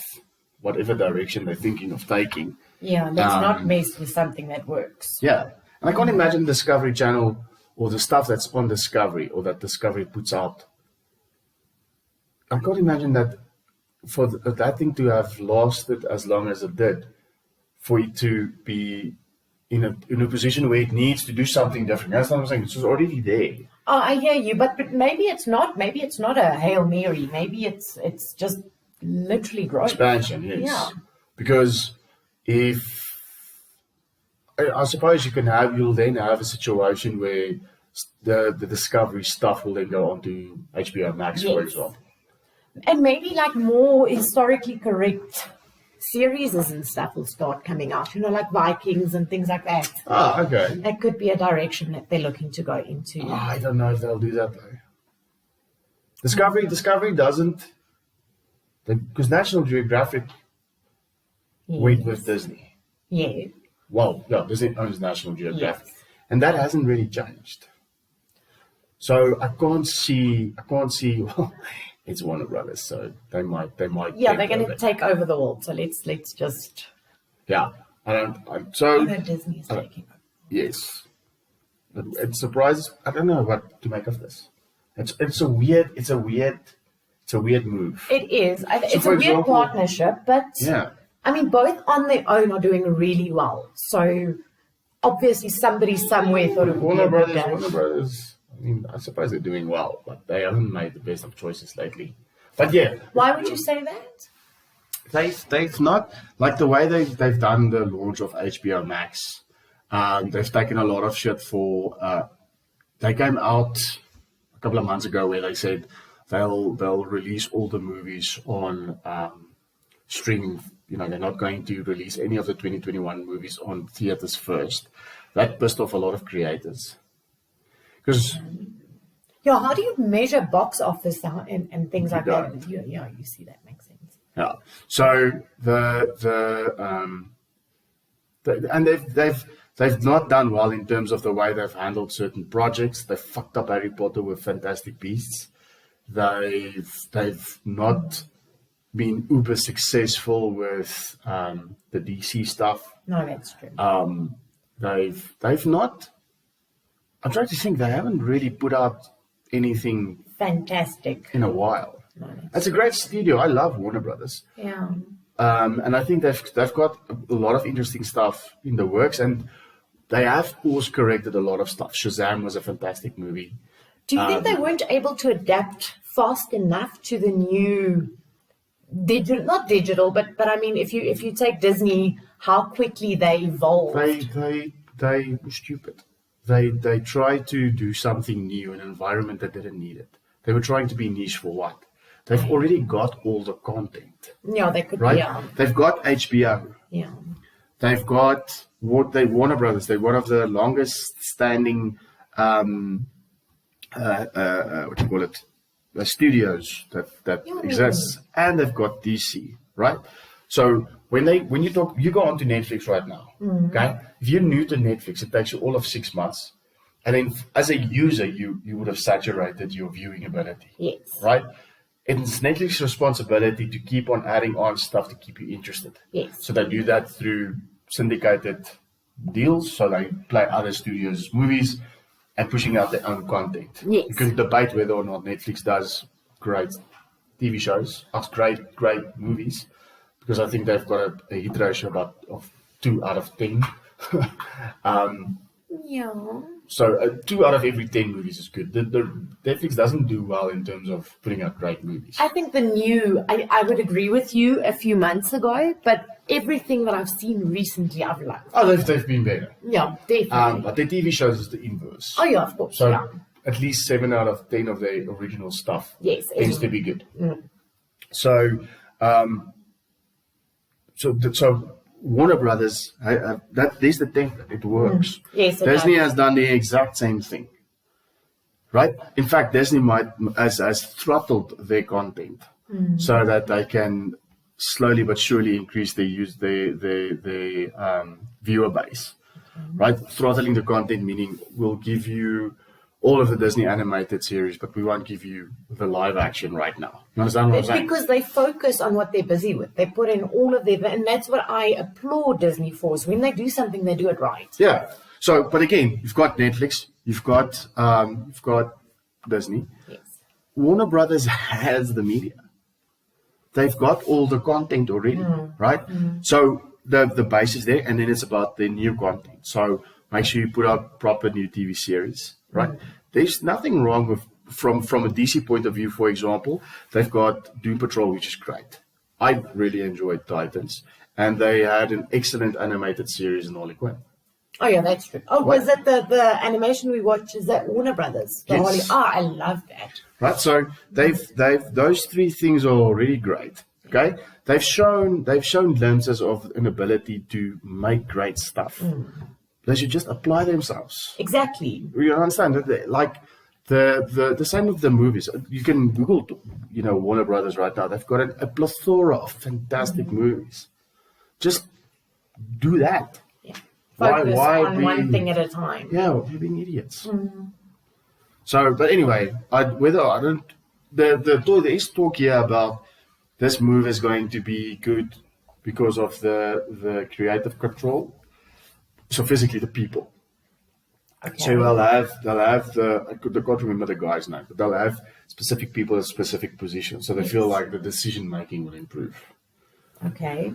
whatever direction they're thinking of taking. Yeah, let's not mess with something that works. Yeah. And I can't imagine Discovery Channel or the stuff that's on Discovery or that Discovery puts out. I can't imagine that for that thing to have lasted as long as it did, for it to be in a position where it needs to do something different. That's what I'm saying. It's already there. Oh, I hear you, but maybe it's not. Maybe it's not a Hail Mary. Maybe it's just literally growth. Expansion, yes. Yeah. Because if I suppose you'll then have a situation where the Discovery stuff will then go on to HBO Max, for example. And maybe like more historically correct series and stuff will start coming out, like Vikings and things like that. Ah, okay. That could be a direction that they're looking to go into. Oh, I don't know if they'll do that though. Discovery doesn't, because National Geographic went with Disney. Yeah. Well, yeah, Disney owns National Geographic, Yes. and that hasn't really changed. So I can't see. Well, it's Warner Brothers, so they might. Yeah, they're going to take over the world. So let's just. Yeah, I know Disney is taking over. Yes, it surprises. I don't know what to make of this. It's a weird move. It is. It's a weird partnership, but yeah. I mean, both on their own are doing really well. So obviously, somebody somewhere thought it would be a good day. Warner Brothers. I mean, I suppose they're doing well, but they haven't made the best of choices lately. But yeah. Why would you say that? They've not, like the way they've done the launch of HBO Max. They've taken a lot of shit for. They came out a couple of months ago where they said they'll release all the movies on streaming. They're not going to release any of the 2021 movies on theaters first. That pissed off a lot of creators. Because how do you measure box office and things like that? You see that makes sense. Yeah. So and they've not done well in terms of the way they've handled certain projects. They fucked up Harry Potter with Fantastic Beasts. They've not been uber successful with the DC stuff. No, that's true. They've not. I'm trying to think. They haven't really put out anything fantastic in a while. No, that's a great studio. I love Warner Brothers. Yeah. And I think they've got a lot of interesting stuff in the works, and they have course corrected a lot of stuff. Shazam was a fantastic movie. Do you think they weren't able to adapt fast enough to the new not digital, but I mean, if you take Disney, how quickly they evolved. They were stupid. They tried to do something new in an environment that didn't need it. They were trying to be niche for what? They've already got all the content. Yeah, they could. Right? Yeah. They've got HBO. Yeah. They've got Warner Brothers. They're one of the longest standing what do you call it? The studios that exists, and they've got DC, right? So when you go onto Netflix right now, okay? If you're new to Netflix, it takes you all of 6 months, and then as a user, you would have saturated your viewing ability, Yes. right? It's Netflix's responsibility to keep on adding on stuff to keep you interested. Yes. So they do that through syndicated deals. So they play other studios' movies and pushing out their own content. Yes. You can debate whether or not Netflix does great TV shows, great movies, because I think they've got a hit ratio of 2 out of 10. Yeah. So 2 out of every 10 movies is good. The Netflix doesn't do well in terms of putting out great movies. I think I would agree with you a few months ago, but everything that I've seen recently, I've liked. Oh, they've been better. Yeah, definitely. But the TV shows is the inverse. Oh, yeah, of course. So yeah. at least 7 out of 10 of the original stuff Yes, tends to be good. Mm. So, so Warner Brothers, there's the thing, it works. Yes, it Disney does. has done the exact same thing, right? In fact, Disney has throttled their content so that they can slowly but surely increase their viewer base, right? Throttling the content meaning we'll give you all of the Disney animated series, but we won't give you the live action right now. You understand what I'm saying? Because they focus on what they're busy with. They put in all of their, and that's what I applaud Disney for, is when they do something, they do it right. Yeah. So, but again, you've got Netflix, you've got Disney. Yes. Warner Brothers has the media. They've got all the content already, right? So the base is there, and then it's about the new content. So make sure you put out proper new TV series, right? There's nothing wrong with from a DC point of view. For example, they've got Doom Patrol, which is great. I really enjoyed Titans, and they had an excellent animated series in Harley Quinn. Oh, yeah, that's true. Oh, was that the animation we watched? Is that Warner Brothers? Yes. I love that. Right, so they've those 3 things are already great. Okay, they've shown glimpses of an ability to make great stuff. They should just apply themselves. Exactly. You understand that? Like the same with the movies. You can Google, Warner Brothers right now. They've got a plethora of fantastic movies. Just do that. Yeah. Focus on be, one thing at a time. Yeah, we're being idiots. So, but anyway, there is talk here about this move is going to be good because of the creative control. So physically, the people. Okay. So they'll have I can't remember the guy's name, but they'll have specific people in specific positions. So they feel like the decision making will improve. Okay.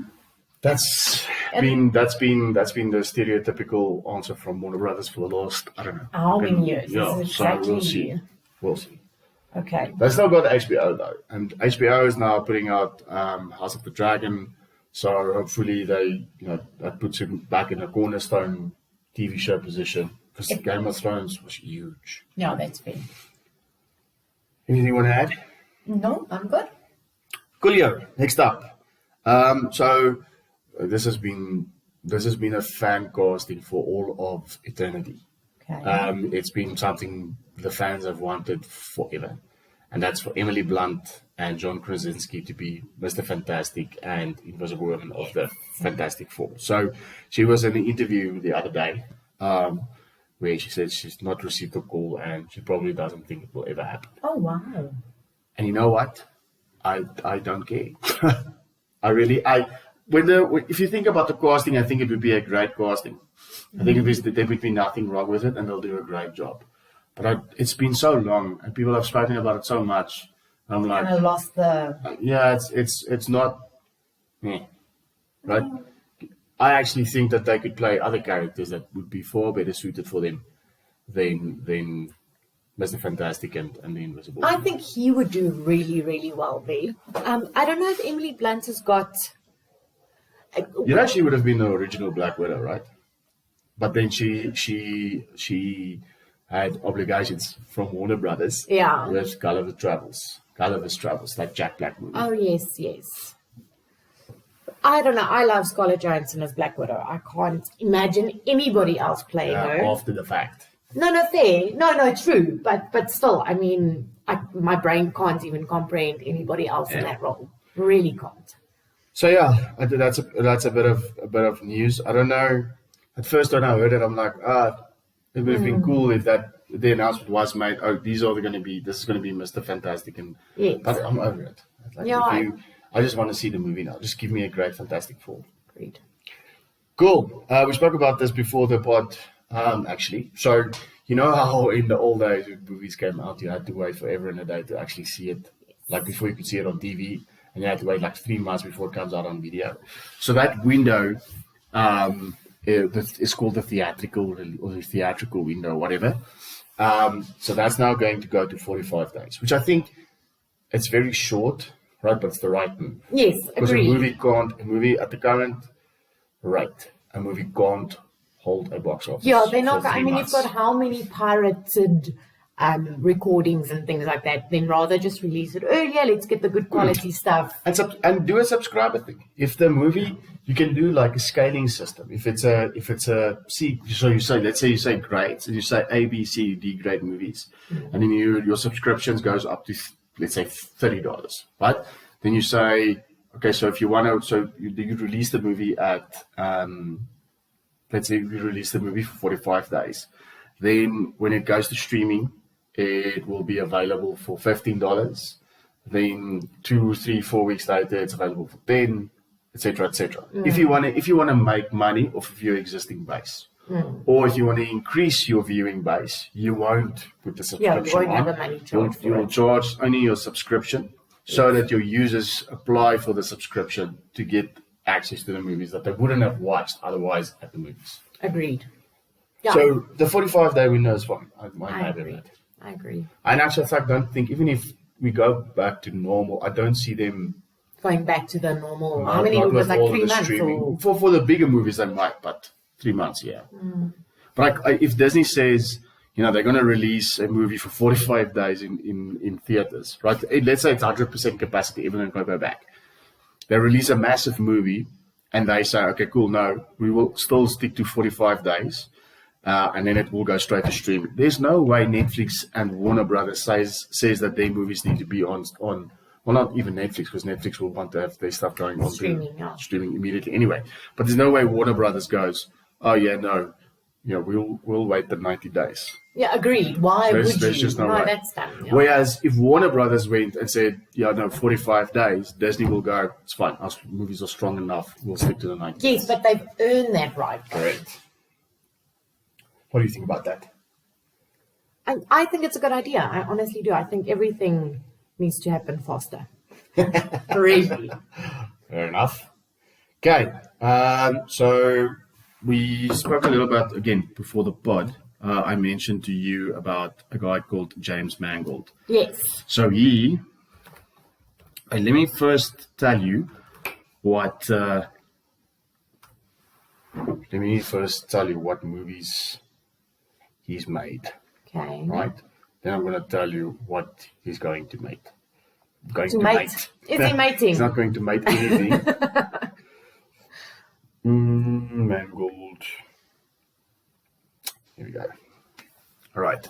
That's been the stereotypical answer from Warner Brothers for the last, I don't know. How many years? Yeah, This is so exactly. We'll see. Okay. They still got HBO though, and HBO is now putting out House of the Dragon. So hopefully that puts him back in a cornerstone TV show position, because Game of Thrones was huge. No, that's fair. Anything you want to add? No, I'm good. Coolio. Next up. So this has been a fan casting for all of eternity. Okay. It's been something the fans have wanted forever, and that's for Emily Blunt and John Krasinski to be Mr. Fantastic and Invisible Woman of the Fantastic Four. So she was in an interview the other day where she said she's not received a call and she probably doesn't think it will ever happen. Oh, wow. And you know what? I don't care. If you think about the casting, I think it would be a great casting. I think there would be nothing wrong with it, and they'll do a great job. But it's been so long, and people have spoken about it so much. I'm like, I lost the. Yeah, it's not, right? I actually think that they could play other characters that would be far better suited for them than Mr. Fantastic and the Invisible. I think he would do really, really well there. I don't know if Emily Blunt has got. She would have been the original Black Widow, right? But then she had obligations from Warner Brothers. Yeah. With Gulliver's Travels, like Jack Black movie. Oh, yes. I don't know. I love Scarlett Johansson as Black Widow. I can't imagine anybody else playing her. After the fact. No, fair. No, true. But still, I mean, my brain can't even comprehend anybody else in that role. Really can't. So yeah, that's a bit of news. I don't know. At first, when I heard it, I'm like, it would have been cool if the announcement was made. Oh, this is going to be Mr. Fantastic, but I'm over it. Like, I just want to see the movie now. Just give me a great Fantastic Four. Agreed. Cool. We spoke about this before the pod, actually. So you know how in the old days when movies came out, you had to wait forever and a day to actually see it. Like before you could see it on TV, and you had to wait like 3 months before it comes out on video. So that window is called the theatrical or the theatrical window, whatever. So that's now going to go to 45 days, which I think it's very short, right? But it's the right move. Yes, because agreed. a movie at the current rate, a movie can't hold a box office. Yeah, they're not. for 3 I mean, months. you've got how many pirated recordings and things like that. Then rather just release it earlier. Let's get the good quality stuff. And do a subscriber thing. If the movie, you can do like a scaling system. If it's a C, so you say, let's say you say grades, and you say A, B, C, D grade movies, and then your subscriptions goes up to let's say $30, right? Then you say, okay, so if you want to, so you release the movie at, let's say you release the movie for 45 days. Then when it goes to streaming, it will be available for $15. Then 2, 3, 4 weeks later, it's available for 10, etc., etc. If you want to make money off of your existing base, or if you want to increase your viewing base, you won't put the subscription you won't on. have a money charge. You will charge only your subscription, so that your users apply for the subscription to get access to the movies that they wouldn't have watched otherwise at the movies. Agreed. Yeah. So the 45-day window is fine. I agree. I actually don't think, even if we go back to normal, I don't see them Going back to the normal. not- How many not movies? with Like all 3 the months? streaming. Or... For the bigger movies, they might, but 3 months, yeah. But if Disney says, they're going to release a movie for 45 days in theaters, right? Let's say it's 100% capacity, everyone can go back. They release a massive movie, and they say, okay, cool, no, we will still stick to 45 days, and then it will go straight to streaming. There's no way Netflix and Warner Brothers says that their movies need to be on well, not even Netflix, because Netflix will want to have their stuff going on streaming immediately anyway. But there's no way Warner Brothers goes, oh yeah, no, we'll wait the 90 days. Yeah, agreed. Why would you? There's just no way. That's done. Yeah. Whereas if Warner Brothers went and said, 45 days, Disney will go, it's fine, our movies are strong enough, we'll stick to the 90 days. Yes, but they've earned that right. Correct. What do you think about that? I think it's a good idea. I honestly do. I think everything needs to happen faster. Really. Fair enough. Okay, so we spoke a little about, again, before the pod, I mentioned to you about a guy called James Mangold. Yes. So let me first tell you what movies he's made. Okay. Right? Then I'm going to tell you what he's going to make. Is he mating? He's not going to make anything. Mangold. Here we go. All right.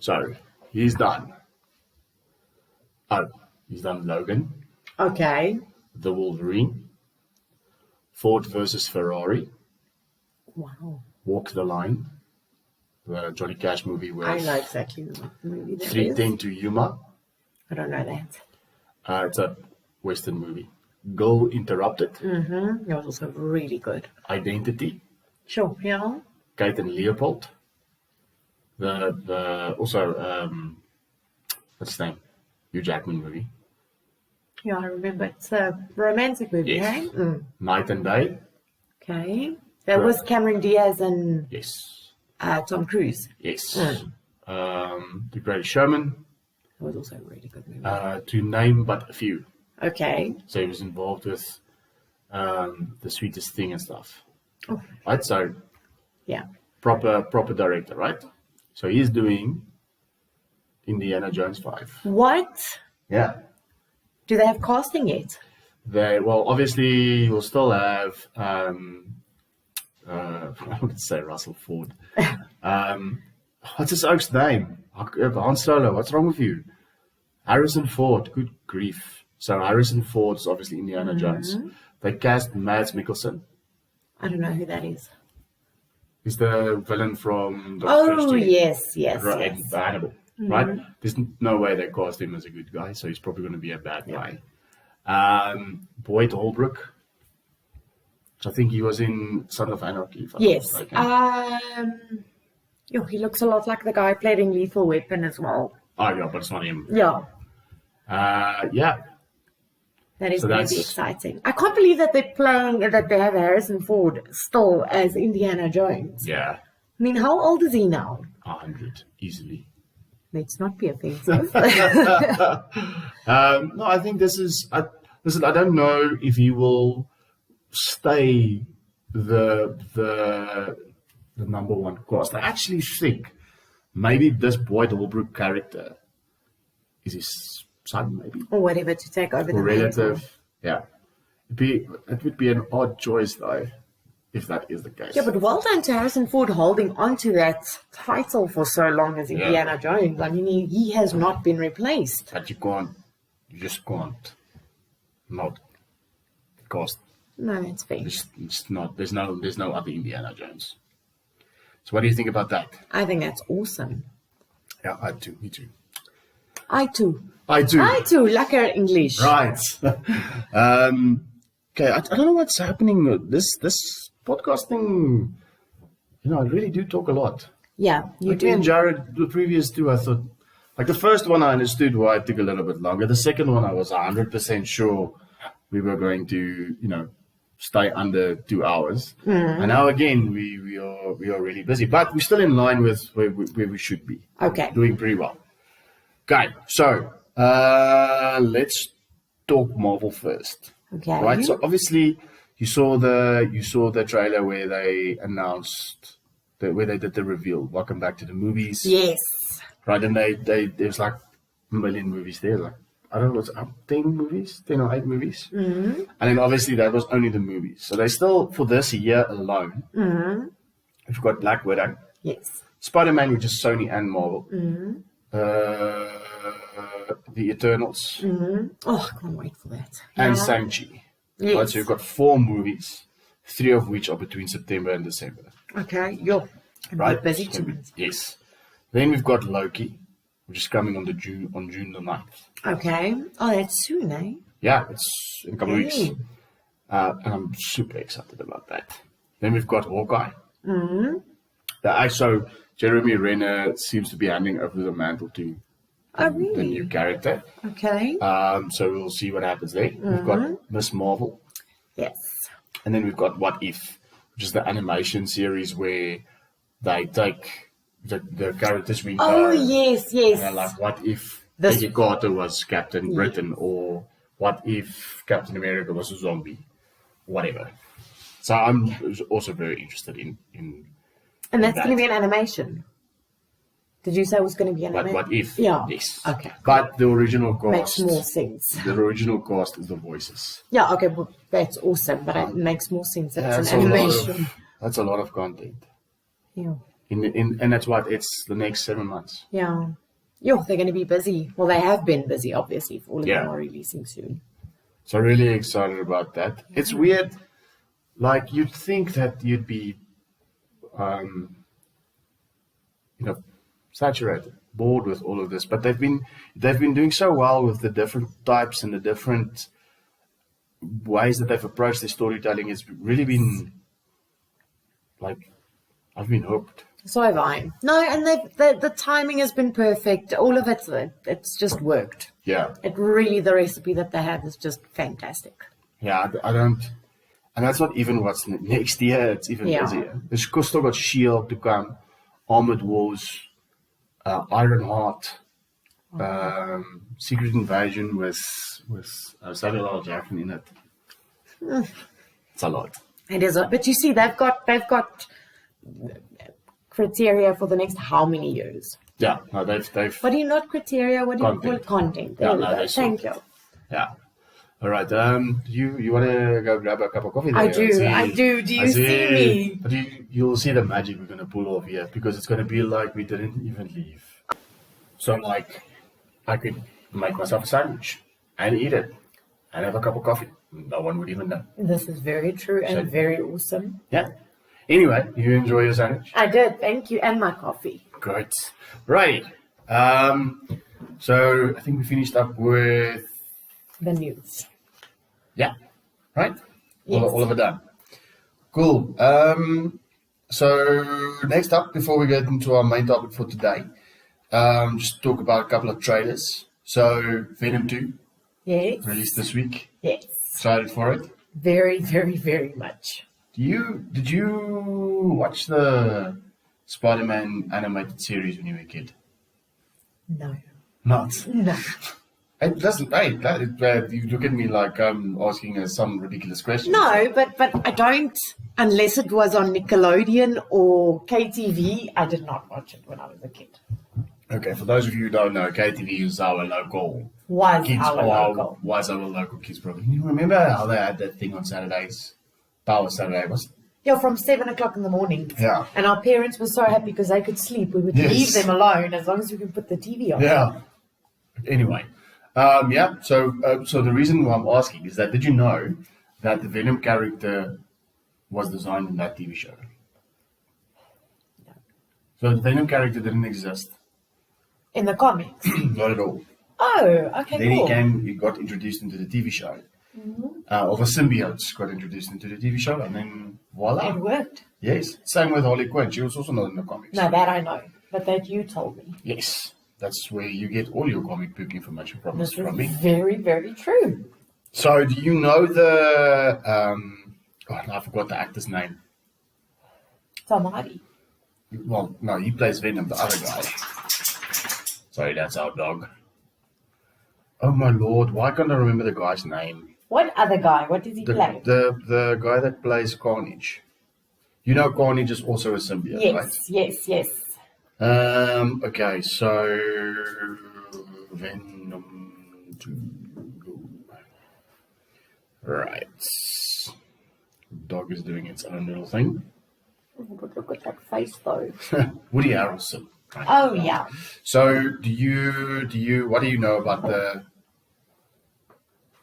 So he's done. He's done Logan, Okay. The Wolverine, Ford versus Ferrari, Wow. Walk the Line, the Johnny Cash movie with I know exactly what movie that is. 310 to Yuma. I don't know that. It's a Western movie. Girl Interrupted, It was also really good. Identity, Sure. Yeah. Kate and Leopold. The also what's his name? Hugh Jackman movie. Yeah, I remember. It's a romantic movie, Yes. hey? Night and Day. Okay. That was Cameron Diaz and Yes. Tom Cruise. Yes. The Greatest Showman. That was also a really good movie. To name but a few. Okay. So he was involved with The Sweetest Thing and stuff. Oh. Right? So Yeah. proper director, right? So he's doing Indiana Jones 5. What? Yeah. Do they have casting yet? Obviously, we'll still have, I want to say Russell Ford. What's his oak's name? Han Solo, what's wrong with you? Harrison Ford, good grief. So Harrison Ford's obviously Indiana Jones. They cast Mads Mikkelsen. I don't know who that is. He's the villain from Doctor Strange. Yes. Hannibal, right? There's no way they cast him as a good guy, so he's probably going to be a bad guy. Boyd Holbrook. I think he was in Son of Anarchy. Yes. He looks a lot like the guy played in Lethal Weapon as well. Oh, yeah, but it's not him. Yeah. That is going to be exciting. I can't believe that that they have Harrison Ford still as Indiana Jones. Yeah. I mean, how old is he now? 100, easily. Let's not be offensive. No, I think this is... Listen, I don't know if he will stay the number one cast. I actually think maybe this Boyd Holbrook character is his son, maybe. Or whatever, to take over the relative. Yeah. It would be an odd choice, though, if that is the case. Yeah, but well done to Harrison Ford holding on to that title for so long as Indiana Jones. I mean, he has not been replaced. But you just can't not cast. No, it's fair. It's not. There's no other Indiana Jones. So what do you think about that? I think that's awesome. Yeah, I too. Me too. I too. Lekker English. Right. Okay, I don't know what's happening. This podcasting, I really do talk a lot. Yeah, you do. Me and Jared, the previous two, I thought, like the first one I understood why it took a little bit longer. The second one I was 100% sure we were going to, stay under 2 hours. And now again, we are really busy, but we're still in line with where we should be. Okay. Doing pretty well. Okay, so let's talk Marvel first. Okay. Right. So obviously, you saw the trailer where they announced where they did the reveal. Welcome back to the movies. Yes. Right, and there's like a million movies there. Like I don't know, what's 10 or 8 movies. And then obviously that was only the movies. So they still for this year alone. We've got Black Widow. Yes. Spider-Man, which is Sony and Marvel. The Eternals. Oh, I can't wait for that. And Shang-Chi. Yes. Right, so you've got 4 movies, 3 of which are between September and December. Okay, you're right. busy too. Yes. Then we've got Loki, which is coming on June the 9th. Okay. Oh, that's soon, eh? Yeah, it's in a couple of weeks. And I'm super excited about that. Then we've got Hawkeye. So Jeremy Renner seems to be handing over the mantle to the new character. Okay. So we'll see what happens there. We've got Miss Marvel. Yes. And then we've got What If, which is the animation series where they take the characters we know. Oh, yes. And they're like, what if Peggy Carter was Captain Britain, or what if Captain America was a zombie? Whatever. So I'm also very interested in and that's going to be an animation. Did you say it was going to be an animation? What if? Yeah. Yes. Okay. But the original cast makes more sense. The original cast is the voices. Yeah. Okay. Well, that's awesome, but it makes more sense that it's an animation. That's a lot of content. Yeah. And that's what it's the next 7 months. Yeah. Yeah, they're going to be busy. Well, they have been busy, obviously, if all of them are releasing soon. So really excited about that. Yeah. It's weird. Like you'd think that you'd be, saturated, bored with all of this, but they've been doing so well with the different types and the different ways that they've approached their storytelling. It's really been like I've been hooked. So have I. No, and the timing has been perfect. All of it's just worked. Yeah. It really, the recipe that they have is just fantastic. Yeah, I don't, and that's not even what's next year. It's even busier. There's still got S.H.I.E.L.D. to come, Armored Wars, Ironheart, Secret Invasion with Samuel L. Jackson in it. It's a lot. It is, but you see, they've got criteria for the next how many years? Yeah, no, they've. What do you not criteria? What do you call it? Content. Yeah, no, Thank you. Yeah, All right. You want to go grab a cup of coffee? There? I do. Do you see me? But you'll see the magic we're gonna pull off here because it's gonna be like we didn't even leave. So like, I could make myself a sandwich and eat it and have a cup of coffee. No one would even know. This is very true and very awesome. Yeah. Anyway, you enjoy your sandwich? I did. Thank you, and my coffee. Good. Right. So I think we finished up with the news. Yeah. Right? Yes. All of it done. Cool. So next up, before we get into our main topic for today, just talk about a couple of trailers. So Venom 2 released this week. Yes. Excited for it? Very, very, very much. Did you watch the Spider-Man animated series when you were a kid? No. Not? No. It doesn't. Hey, you look at me like I'm asking some ridiculous question. No, but I don't. Unless it was on Nickelodeon or KTV, I did not watch it when I was a kid. Okay, for those of you who don't know, KTV is our local Was kids. our local kids program. You remember how they had that thing on Saturdays? Power Saturday was. Yeah, from 7 o'clock in the morning. Yeah. And our parents were so happy because they could sleep. We would leave them alone as long as we could put the TV on. Yeah. Anyway. So the reason why I'm asking is that did you know that the Venom character was designed in that TV show? No. So the Venom character didn't exist. In the comics? Not at all. Oh, okay, Then he got introduced into the TV show. All the symbiotes got introduced into the TV show, and then voila. It worked. Yes. Same with Harley Quinn. She was also not in the comics. No, that I know. But that you told me. Yes. That's where you get all your comic book information from. This is me. very, very true. So, do you know the... I forgot the actor's name. Tom Hardy. Well, no, he plays Venom, the other guy. Sorry, that's our dog. Oh, my Lord. Why can't I remember the guy's name? What other guy? What does he play? The guy that plays Carnage. You know Carnage is also a symbiote, right? Yes. Okay, so Venom 2. Right. Dog is doing its own little thing. But look at that face, though. Woody Harrelson. Right? Oh, yeah. So, what do you know about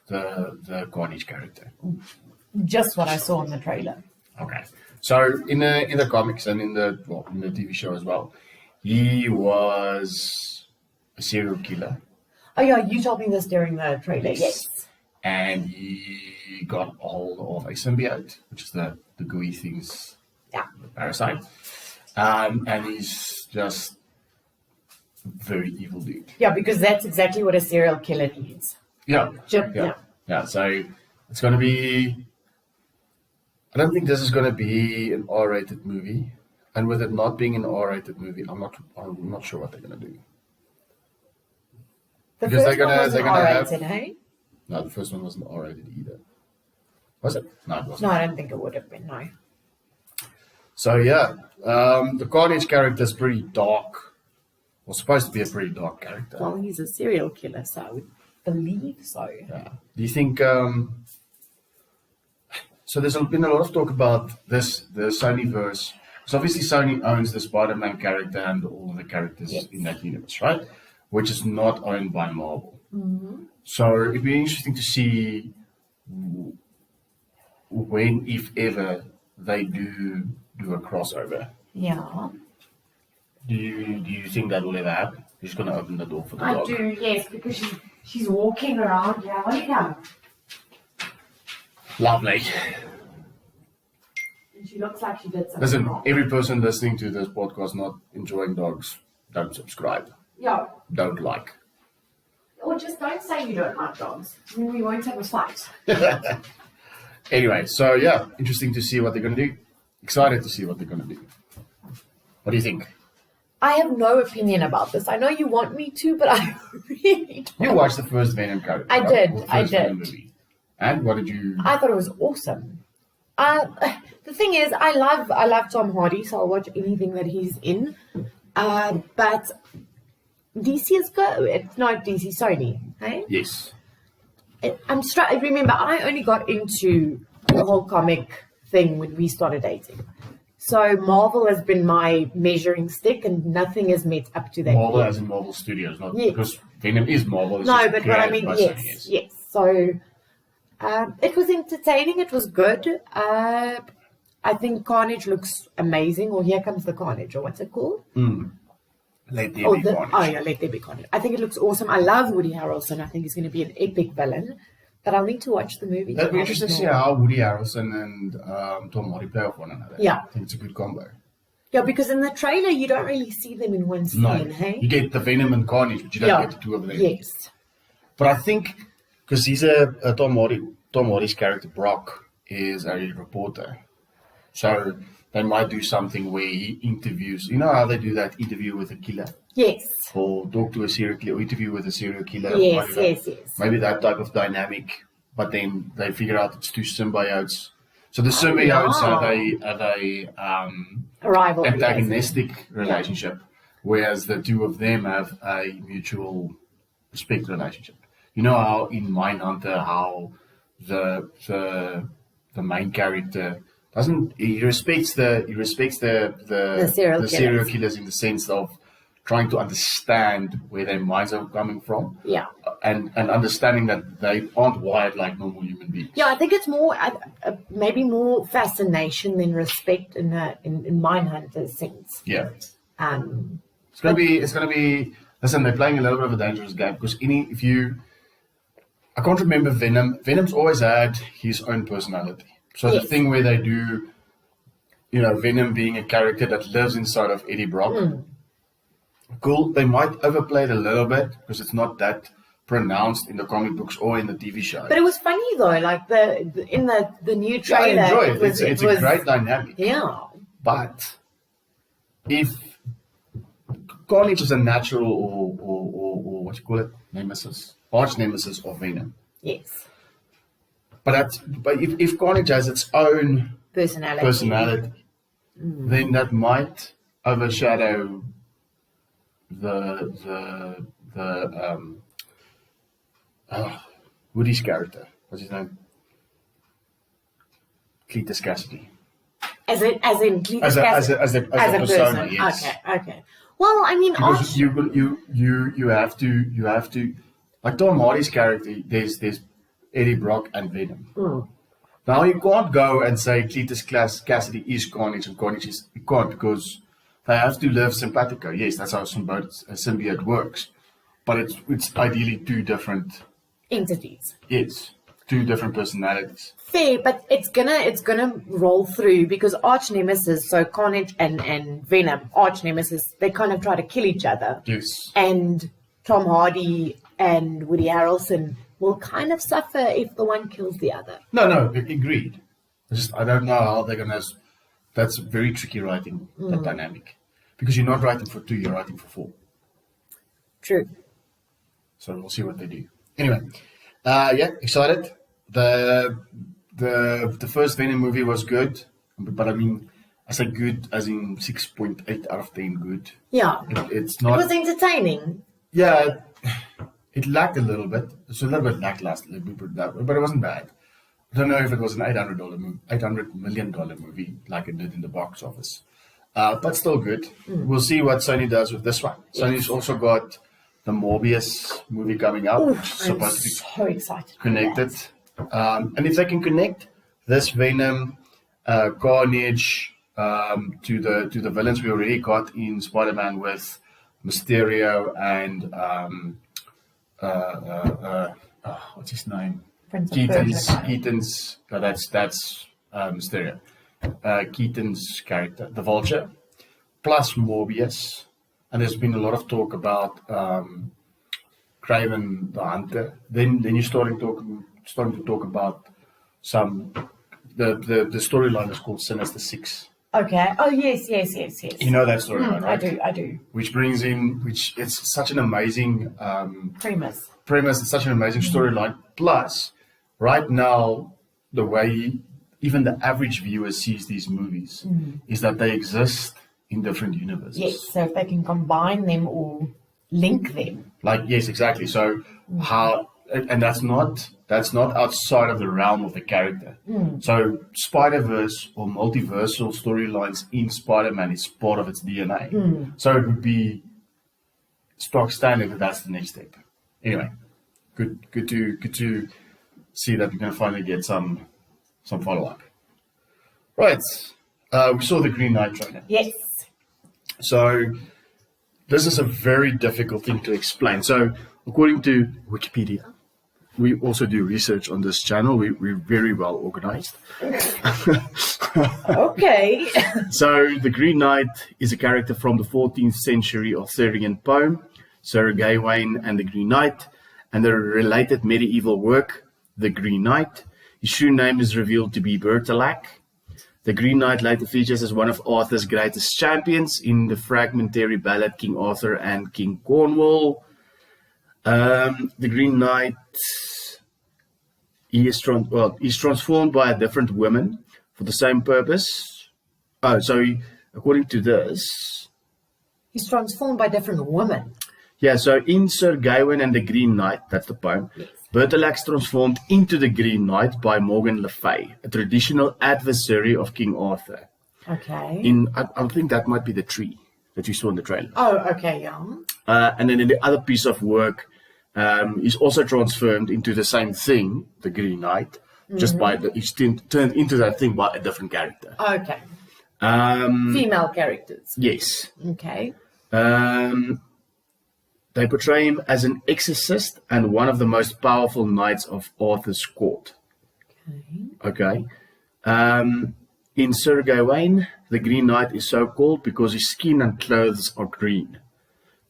the Carnage character? Just what I saw in the trailer. Okay. So, in the comics and in the TV show as well, he was a serial killer. Oh, yeah, you told me this during the trailer, yes. And he got a hold of a symbiote, which is the gooey things, the parasite. And he's just a very evil dude. Yeah, because that's exactly what a serial killer needs. Yeah. Yeah. So it's going to be... I don't think this is going to be an R-rated movie. And with it not being an R-rated movie, I'm not sure what they're going to do. The Because first one wasn't R-rated, have... hey? No, the first one wasn't R-rated either. Was it? No, it wasn't. No, I don't think it would have been, no. So, yeah. The Carnage character is pretty dark. Well, supposed to be a pretty dark character. Well, he's a serial killer, so I would believe so. Yeah. Do you think... So there's been a lot of talk about the Sonyverse. So obviously Sony owns the Spider-Man character and all of the characters in that universe, right? Which is not owned by Marvel. Mm-hmm. So it'd be interesting to see when, if ever, they do a crossover. Yeah. Do you think that will ever happen? She's going to open the door for the dog. I do, yes, because she's walking around. Yeah, what do you know? Lovely. And she looks like she did something Listen, wrong. every person listening to this podcast not enjoying dogs, don't subscribe. Yeah. Don't like. Or just don't say you don't like dogs. Then we won't have a fight. Anyway, so yeah, interesting to see what they're going to do. Excited to see what they're going to do. What do you think? I have no opinion about this. I know you want me to, but I really don't. You watched the first Venom character. I right? did, Or the I first did. Venom movie. And what did you... I thought it was awesome. The thing is, I love Tom Hardy, so I'll watch anything that he's in. But DC is good. It's not DC, Sony, hey? Yes. Remember, I only got into the whole comic thing when we started dating. So Marvel has been my measuring stick, and nothing has met up to that. Marvel yet. as in Marvel Studios, not because Venom is Marvel. It's No, just but what I created mean, by yes, Sony, yes. So it was entertaining. It was good. I think Carnage looks amazing. Or Here Comes the Carnage, or what's it called? Let there be Carnage. Oh yeah, Let There Be Carnage. I think it looks awesome. I love Woody Harrelson. I think he's going to be an epic villain. But I'll need to watch the movie. That'd be interesting to see how Woody Harrelson and Tom Hardy play off one another. Yeah. I think it's a good combo. Yeah, because in the trailer you don't really see them in one scene, No, hey? you get the Venom and Carnage, but you don't get the two of them. Yes. But I think because he's Tom Hardy's character Brock is a reporter, so they might do something where he interviews. You know how they do that interview with a killer? Yes. Or talk to a serial killer, or interview with a serial killer. Yes. Maybe that type of dynamic, but then they figure out it's two symbiotes. So the symbiotes have a rivalry, antagonistic relationship, whereas the two of them have a mutual respect relationship. You know how in Mindhunter, how the main character respects the serial killers in the sense of trying to understand where their minds are coming from. Yeah. And understanding that they aren't wired like normal human beings. Yeah, I think it's more maybe more fascination than respect in Mindhunter's sense. Yeah. It's gonna be. Listen, they're playing a little bit of a dangerous game because I can't remember Venom. Venom's always had his own personality. So the thing where they do, Venom being a character that lives inside of Eddie Brock. Cool. They might overplay it a little bit because it's not that pronounced in the comic books or in the TV show. But it was funny though, like in the new trailer. Yeah, I enjoy it. It's a great dynamic. Yeah. But if Carnage is a natural or what you call it, arch nemesis of Venom. Yes. But if Carnage has its own personality, then that might overshadow the Woody's character. What's his name? Cletus Cassidy. As in Cletus Cassidy as a persona, person. yes. Okay. Well, I mean, because you have to like Tom Hardy's character. There's Eddie Brock and Venom. Now you can't go and say Cletus Cassidy is Carnage and Carnage is you can't because they have to live simpatico. Yes, that's how a symbiote works. But it's ideally two different entities. Yes, two different personalities. Fair, but it's gonna roll through because arch nemesis, so Carnage and Venom, arch nemesis, they kind of try to kill each other. Yes. And Tom Hardy and Woody Harrelson will kind of suffer if the one kills the other. No, agreed. I don't know how they're gonna. That's very tricky writing, that dynamic. Because you're not writing for 2, you're writing for 4. True. So we'll see what they do. Anyway, excited. The first Venom movie was good, but I mean, I say good as in 6.8 out of 10 good. Yeah. It's not. It was entertaining. Yeah, it lacked a little bit. It's a little bit lackluster, but it wasn't bad. I don't know if it was an $800 million movie like it did in the box office. But still good. We'll see what Sony does with this one. Sony's also got the Morbius movie coming out, which is supposed to be so excited connected. And if they can connect this Venom, Carnage to the villains we already got in Spider-Man with Mysterio and what's his name? Keaton's. That's Mysterio. Keaton's character, the Vulture, plus Morbius, and there's been a lot of talk about Kraven the Hunter. Then you're starting to talk about some the storyline is called Sinister Six. Okay. Oh yes. You know that storyline, right? I do. Which it's such an amazing premise. It's such an amazing storyline. Plus, right now, the way even the average viewer sees these movies is that they exist in different universes. Yes, so if they can combine them or link them. Yes, exactly. So how, and that's not that's not outside of the realm of the character. So Spider-Verse or multiversal storylines in Spider-Man is part of its DNA. So it would be stock standard that that's the next step. Anyway, good to see that we're going to finally get some follow-up. Right. We saw the Green Knight trailer. Yes. So this is a very difficult thing to explain. So according to Wikipedia, we also do research on this channel. We're very well organized. Okay. So the Green Knight is a character from the 14th century Arthurian poem, Sir Gawain and the Green Knight, and the related medieval work, The Green Knight. His true name is revealed to be Bertilac. The Green Knight later features as one of Arthur's greatest champions in the fragmentary ballad King Arthur and King Cornwall. The Green Knight, he's transformed by a different woman for the same purpose. According to this, He's transformed by different women. yeah, so in Sir Gawain and the Green Knight, that's the poem, Yes. Bertilac's transformed into the Green Knight by Morgan Le Fay, a traditional adversary of King Arthur. Okay. I think that might be the tree that you saw in the trailer. Oh, okay, yeah. And then in the other piece of work, he's also transformed into the same thing, the Green Knight, just by he's turned into that thing by a different character. Okay. Um, Female characters. yes. Okay. They portray him as an exorcist and one of the most powerful knights of Arthur's court. Okay. In Sir Gawain, the Green Knight is so called because his skin and clothes are green.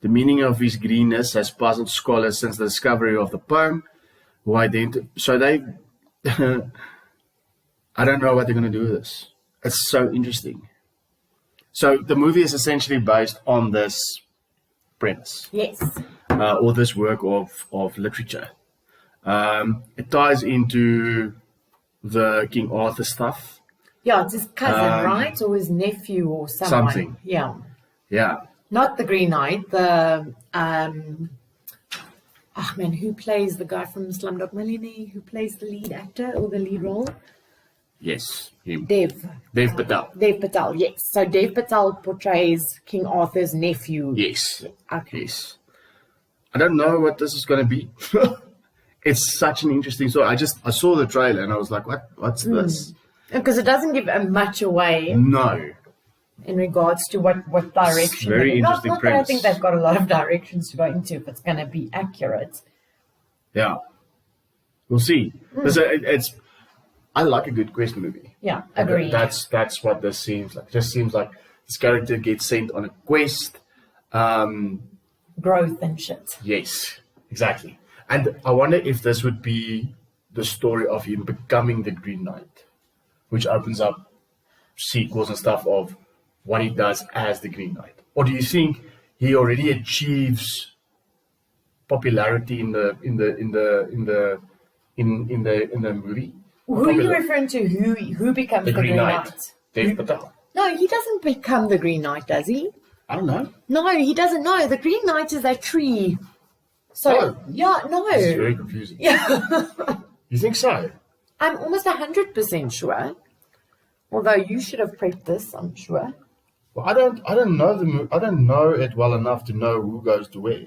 The meaning of his greenness has puzzled scholars since the discovery of the poem. So they, I don't know what they're going to do with this. It's so interesting. So the movie is essentially based on this premise, Yes. or this work of literature. It ties into the King Arthur stuff. Yeah, it's his cousin, right? Or his nephew or someone. Something. Yeah. Yeah. Not the Green Knight, the who plays the guy from Slumdog Millionaire? Who plays the lead actor or the lead role? Yes. Him. Dev Patel. Dev Patel, yes. So Dev Patel portrays King Arthur's nephew. Yes. Okay. Yes. I don't know what this is going to be. It's such an interesting story. I saw the trailer and I was like, what's this? Because it doesn't give much away No. in regards to what direction. very not interesting that I premise. think they've got a lot of directions to go into if it's going to be accurate. Yeah. We'll see. I like a good quest movie. Yeah, agreed. That's what this seems like. It just seems like this character gets sent on a quest. Growth and shit. Yes, exactly. And I wonder if this would be the story of him becoming the Green Knight, which opens up sequels and stuff of what he does as the Green Knight. Or do you think he already achieves popularity in the movie? Who are you referring to? Who becomes the Green Knight? Dev Patel. No, he doesn't become the Green Knight, does he? I don't know. No, he doesn't know. The Green Knight is that tree. So, yeah, no. It's very confusing. Yeah. You think so? I'm almost 100% sure. Although you should have prepped this, I'm sure. Well, I don't know I don't know it well enough to know who goes to where.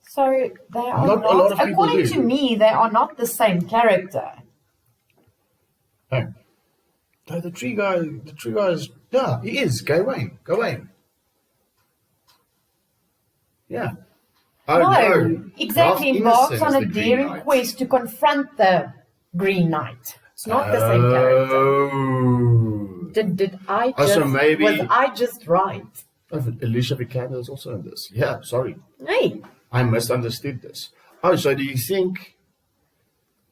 So they are Not a lot of people according do. to me, they are not the same character. Oh. No, the tree guy is, yeah, he is. Gawain. Yeah. Oh, No, exactly. Ralph Embarks Ineson on is a the Green daring Knight. quest to confront the Green Knight. It's not the same character. Oh. Did I Oh, just, so maybe- was I just right? Oh, Alicia Vikander is also in this. Yeah, sorry. Hey, I misunderstood this. Oh, so do you think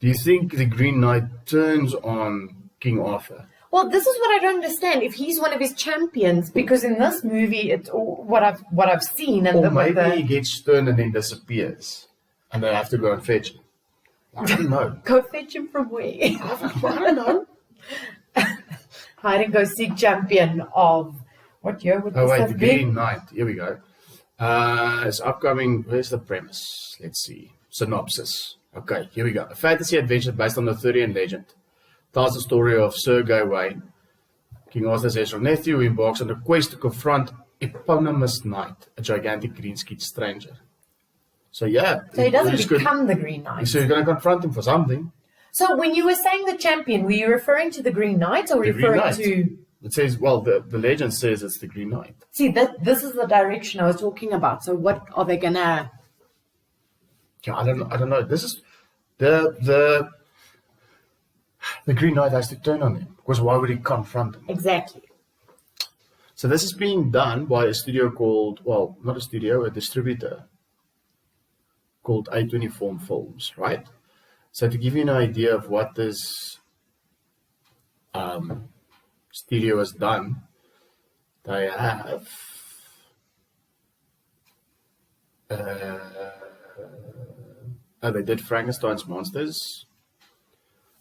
the Green Knight turns on King Arthur? well, this is what I don't understand. If he's one of his champions, because in this movie, it's all what I've seen, and Or the, maybe he gets stern and then disappears, and they have to go and fetch him. I don't know. go fetch him from where? I don't know. Hide and go seek champion of what year would Oh this wait, have the been? Green Knight. Here we go. It's upcoming. Where's the premise? Let's see. Synopsis. Okay, here we go. A fantasy adventure based on the Arthurian legend. Tells the story of Sir Gawain, King Arthur's Ezra nephew, who embarks on a quest to confront Eponymous Knight, a gigantic green-skinned stranger. So yeah. So he doesn't become the Green Knight. So you're going to confront him for something. So when you were saying the champion, were you referring to the Green Knight or referring to... It says, well, the legend says it's the Green Knight. See, this is the direction I was talking about. So what are they going to... Yeah, I don't know. This is... The Green Knight has to turn on him. Because why would he confront him? Exactly. So this is being done by a studio called... Well, not a studio, a distributor called A24 Films, right? So to give you an idea of what this studio has done, they have they did Frankenstein's Monsters,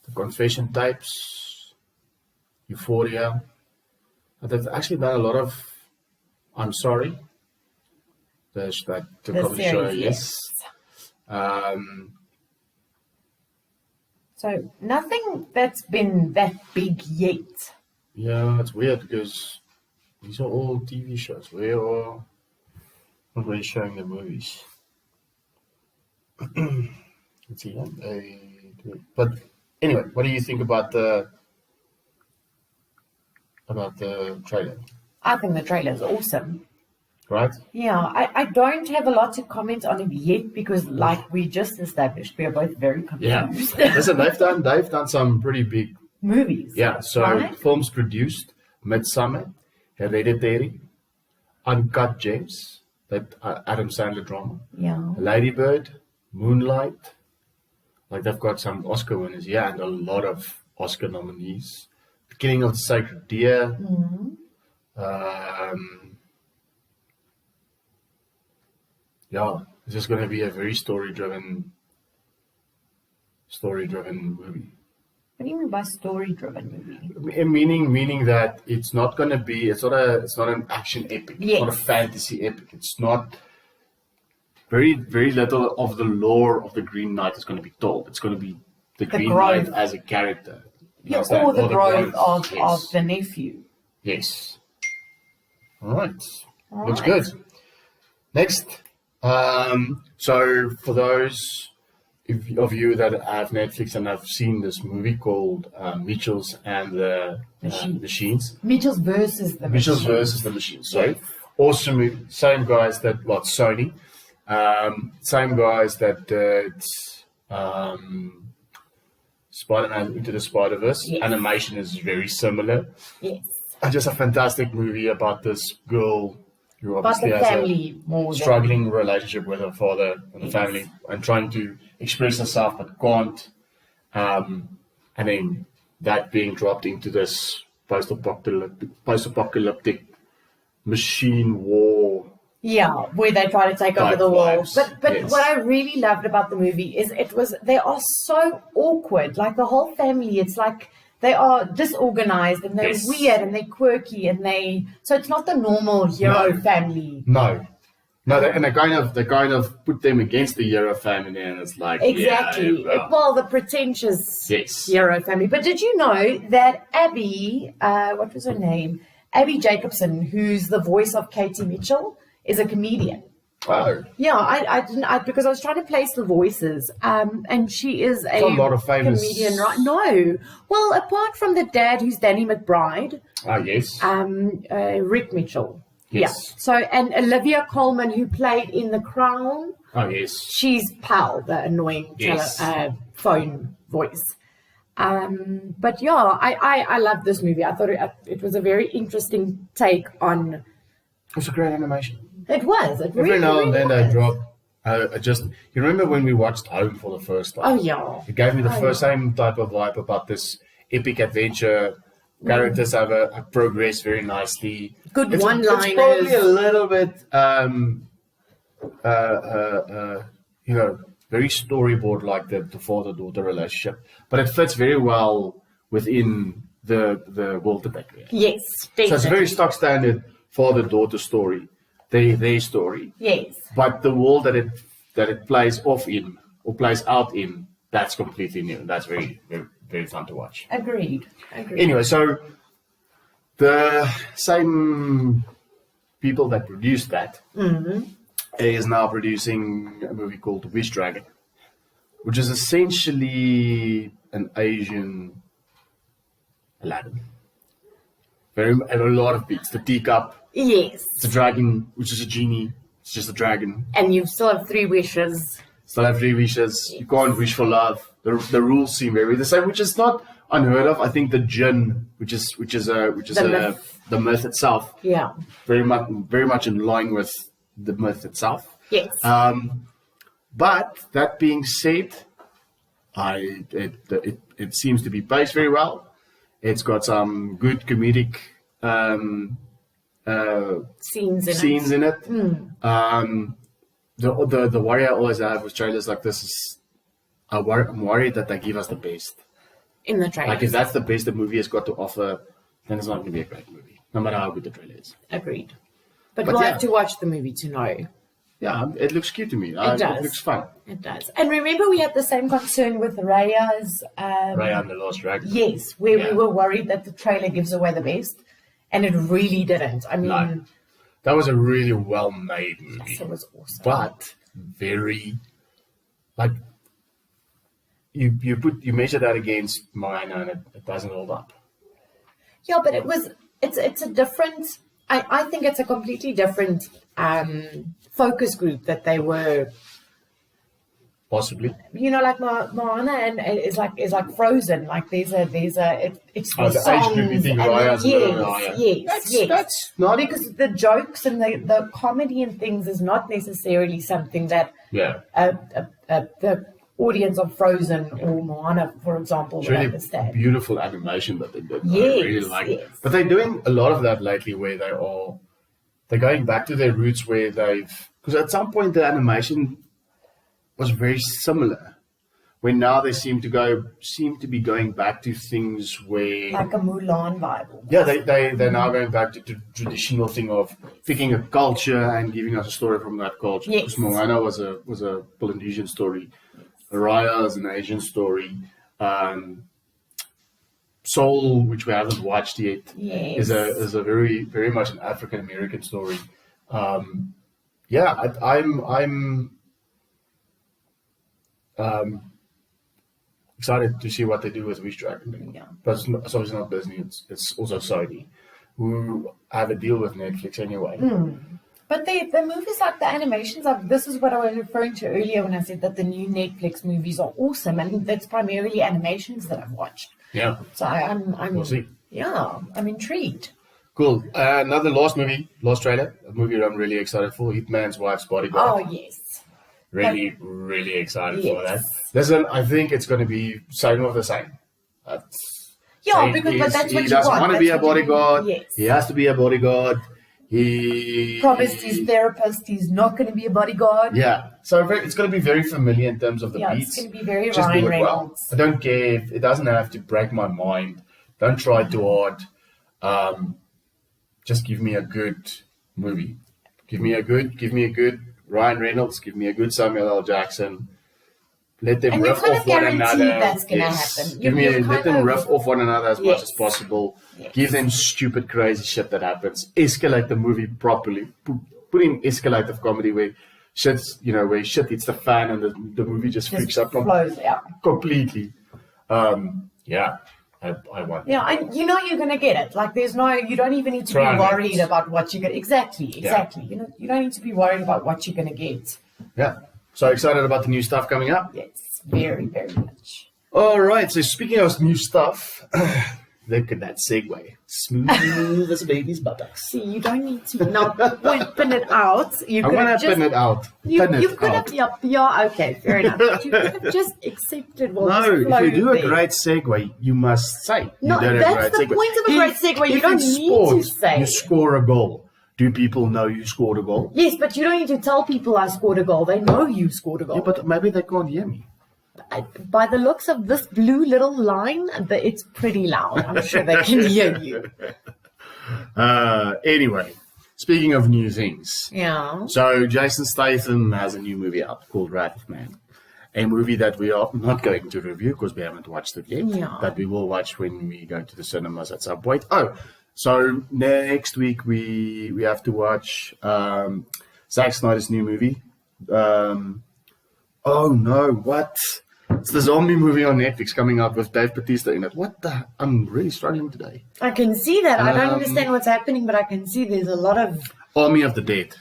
The Confession Tapes, Euphoria. They've actually done a lot of I'm Sorry. The comedy show, yes. So nothing that's been that big yet. Yeah, it's weird because these are all TV shows. We are not really showing the movies. Let's see. But anyway, what do you think about the trailer? I think the trailer is awesome. Right? Yeah, I don't have a lot to comment on it yet because, like we just established, we are both very confused. Yeah. Listen, they've done some pretty big movies. Yeah, so right? Films produced Midsummer, Hereditary, Uncut Gems, that Adam Sandler drama. Yeah. Ladybird, Moonlight. Like they've got some Oscar winners, yeah, and a lot of Oscar nominees. Beginning of the Sacred Deer. Mm-hmm. Yeah, this is going to be a very story-driven movie. What do you mean by story-driven movie? Meaning that it's not going to be. It's not an action epic. Yes. It's not a fantasy epic. It's not. Very little of the lore of the Green Knight is going to be told. It's going to be the Green Knight as a character. Yeah, or the growth of the nephew. Yes. All right. Looks good. Next. So for those of you that have Netflix and have seen this movie called Mitchells and the Machines. Mitchells versus the Machines. Sorry. Awesome movie. Same guys that Sony. Same guys that did Spider-Man Into the Spider-Verse. Yes. Animation is very similar. Yes. And just a fantastic movie about this girl who obviously has a struggling relationship with her father and the family and trying to express herself but can't. And then that being dropped into this post-apocalyptic machine war. Yeah, where they try to take over the world. But yes. What I really loved about the movie is they are so awkward. Like the whole family, it's like they are disorganized and they're weird and they're quirky so it's not the normal hero family. No, and they kind of put them against the hero family, and it's like exactly. Well, the pretentious hero family. But did you know that Abby, what was her name? Abby Jacobson, who's the voice of Katie Mitchell, is a comedian. Oh. Yeah, I didn't because I was trying to place the voices. And she is a lot of famous comedian, right? No. Well, apart from the dad who's Danny McBride. Ah, yes. Rick Mitchell. Yes. Yeah. So and Olivia Colman, who played in The Crown. Oh yes. She's Pal, the annoying phone voice. But yeah, I love this movie. I thought it was a very interesting take on. It was a great animation. It was. Every now and then they drop. You remember when we watched Home for the first time? Oh yeah. It gave me the same type of vibe about this epic adventure. Characters have progressed very nicely. Good one-liners. It's probably a little bit, very storyboard like the father-daughter relationship, but it fits very well within the world that they create. Yes, definitely. So it's a very stock standard father-daughter story. Their story. Yes. But the world that it plays off in, or plays out in, that's completely new. That's very, very, very fun to watch. Agreed. Anyway, so the same people that produced that is now producing a movie called Wish Dragon, which is essentially an Asian Aladdin. A lot of beats. The teacup. Yes. The dragon, which is a genie. It's just a dragon. And you still have 3 wishes. Still have 3 wishes. Yes. You can't wish for love. The rules seem very the same, which is not unheard of. I think the jinn, which is the myth itself. Yeah. Very much in line with the myth itself. Yes. But that being said, it seems to be paced very well. It's got some good comedic scenes in it. The worry I always have with trailers like this is I'm worried that they give us the best in the trailer. Like if that's the best the movie has got to offer, then it's not going to be a great movie, no matter how good the trailer is. Agreed. But we'll have to watch the movie to know. Yeah, it looks cute to me. It does. It looks fun. It does. And remember, we had the same concern with Raya's... Raya and the Lost Dragon. Yes, where we were worried that the trailer gives away the best, and it really didn't. I mean... No. That was a really well-made movie. Yes, it was awesome. But very... Like, you measure that against Moana, and it doesn't hold up. Yeah, but it's a different... I think it's a completely different... focus group that they were possibly, like Moana and is like Frozen. Like it's the songs and yes. That's not because the jokes and the comedy and things is not necessarily something that the audience of Frozen or Moana, for example, it's would really understand. Beautiful animation that they did. Yes, I really like yes. it. But they're doing a lot of that lately, where they're going back to their roots, where because at some point the animation was very similar, where now they seem to be going back to things where like a Mulan vibe. Yeah, they're now going back to the traditional thing of picking a culture and giving us a story from that culture. Yes. Because Moana was a Polynesian story, Raya is an Asian story. Soul, which we haven't watched yet, is a very, very much an African American story. I'm excited to see what they do with Wish Dragon. Yeah. But it's obviously not Disney. It's also Sony, who have a deal with Netflix anyway. But the movies, like the animations, this is what I was referring to earlier when I said that the new Netflix movies are awesome, and that's primarily animations that I've watched. Yeah. So I'm we'll see. Yeah, I'm intrigued. Cool. Another Lost trailer, a movie I'm really excited for, Hitman's Wife's Bodyguard. Oh, yes. Really excited for that. Listen, I think it's going to be same of the same. But that's what you want. He doesn't want to be a bodyguard. Yes. He has to be a bodyguard. He promised his therapist he's not going to be a bodyguard. Yeah. So it's going to be very familiar in terms of the beats. It's going to be very Just Ryan do it Reynolds. well. I don't care. It doesn't have to break my mind. Don't try too hard. Just give me a good movie. Give me a good Ryan Reynolds. Give me a good Samuel L. Jackson. Let them riff off one another. That's going to happen. Let them riff off one another as much as possible. Yes. Give them stupid, crazy shit that happens. Escalate the movie properly. Put in escalative comedy where shit hits the fan and the movie just freaks up completely. I want. Yeah, and you're going to get it. Like you don't even need to be worried about what you're going to. Exactly. Yeah. You don't need to be worried about what you're going to get. Yeah. So excited about the new stuff coming up? Yes, very, very much. All right. So speaking of new stuff, look at that segue. Smooth as a baby's buttocks. See, you don't need to now pin it out. I want to pin it out. You could have, yeah, okay, fair enough. But you could have just accepted what was No, if you do there. a great segue, you must say. No, you did that's the point of a great segue. You don't need to say. You score a goal. Do people know you scored a goal? Yes, but you don't need to tell people I scored a goal. They know you scored a goal. Yeah, but maybe they can't hear me. By the looks of this blue little line, it's pretty loud. I'm sure they can hear you. Anyway, speaking of new things. Yeah. So Jason Statham has a new movie out called Wrath of Man. a movie that we are not going to review because we haven't watched it yet. Yeah. That we will watch when we go to the cinemas at some point. Oh, so next week we have to watch Zack Snyder's new movie. Oh no, what? It's the zombie movie on Netflix coming out with Dave Bautista in it. What the? I'm really struggling today. I can see that. I don't understand what's happening, but I can see there's a lot of... Army of the Dead.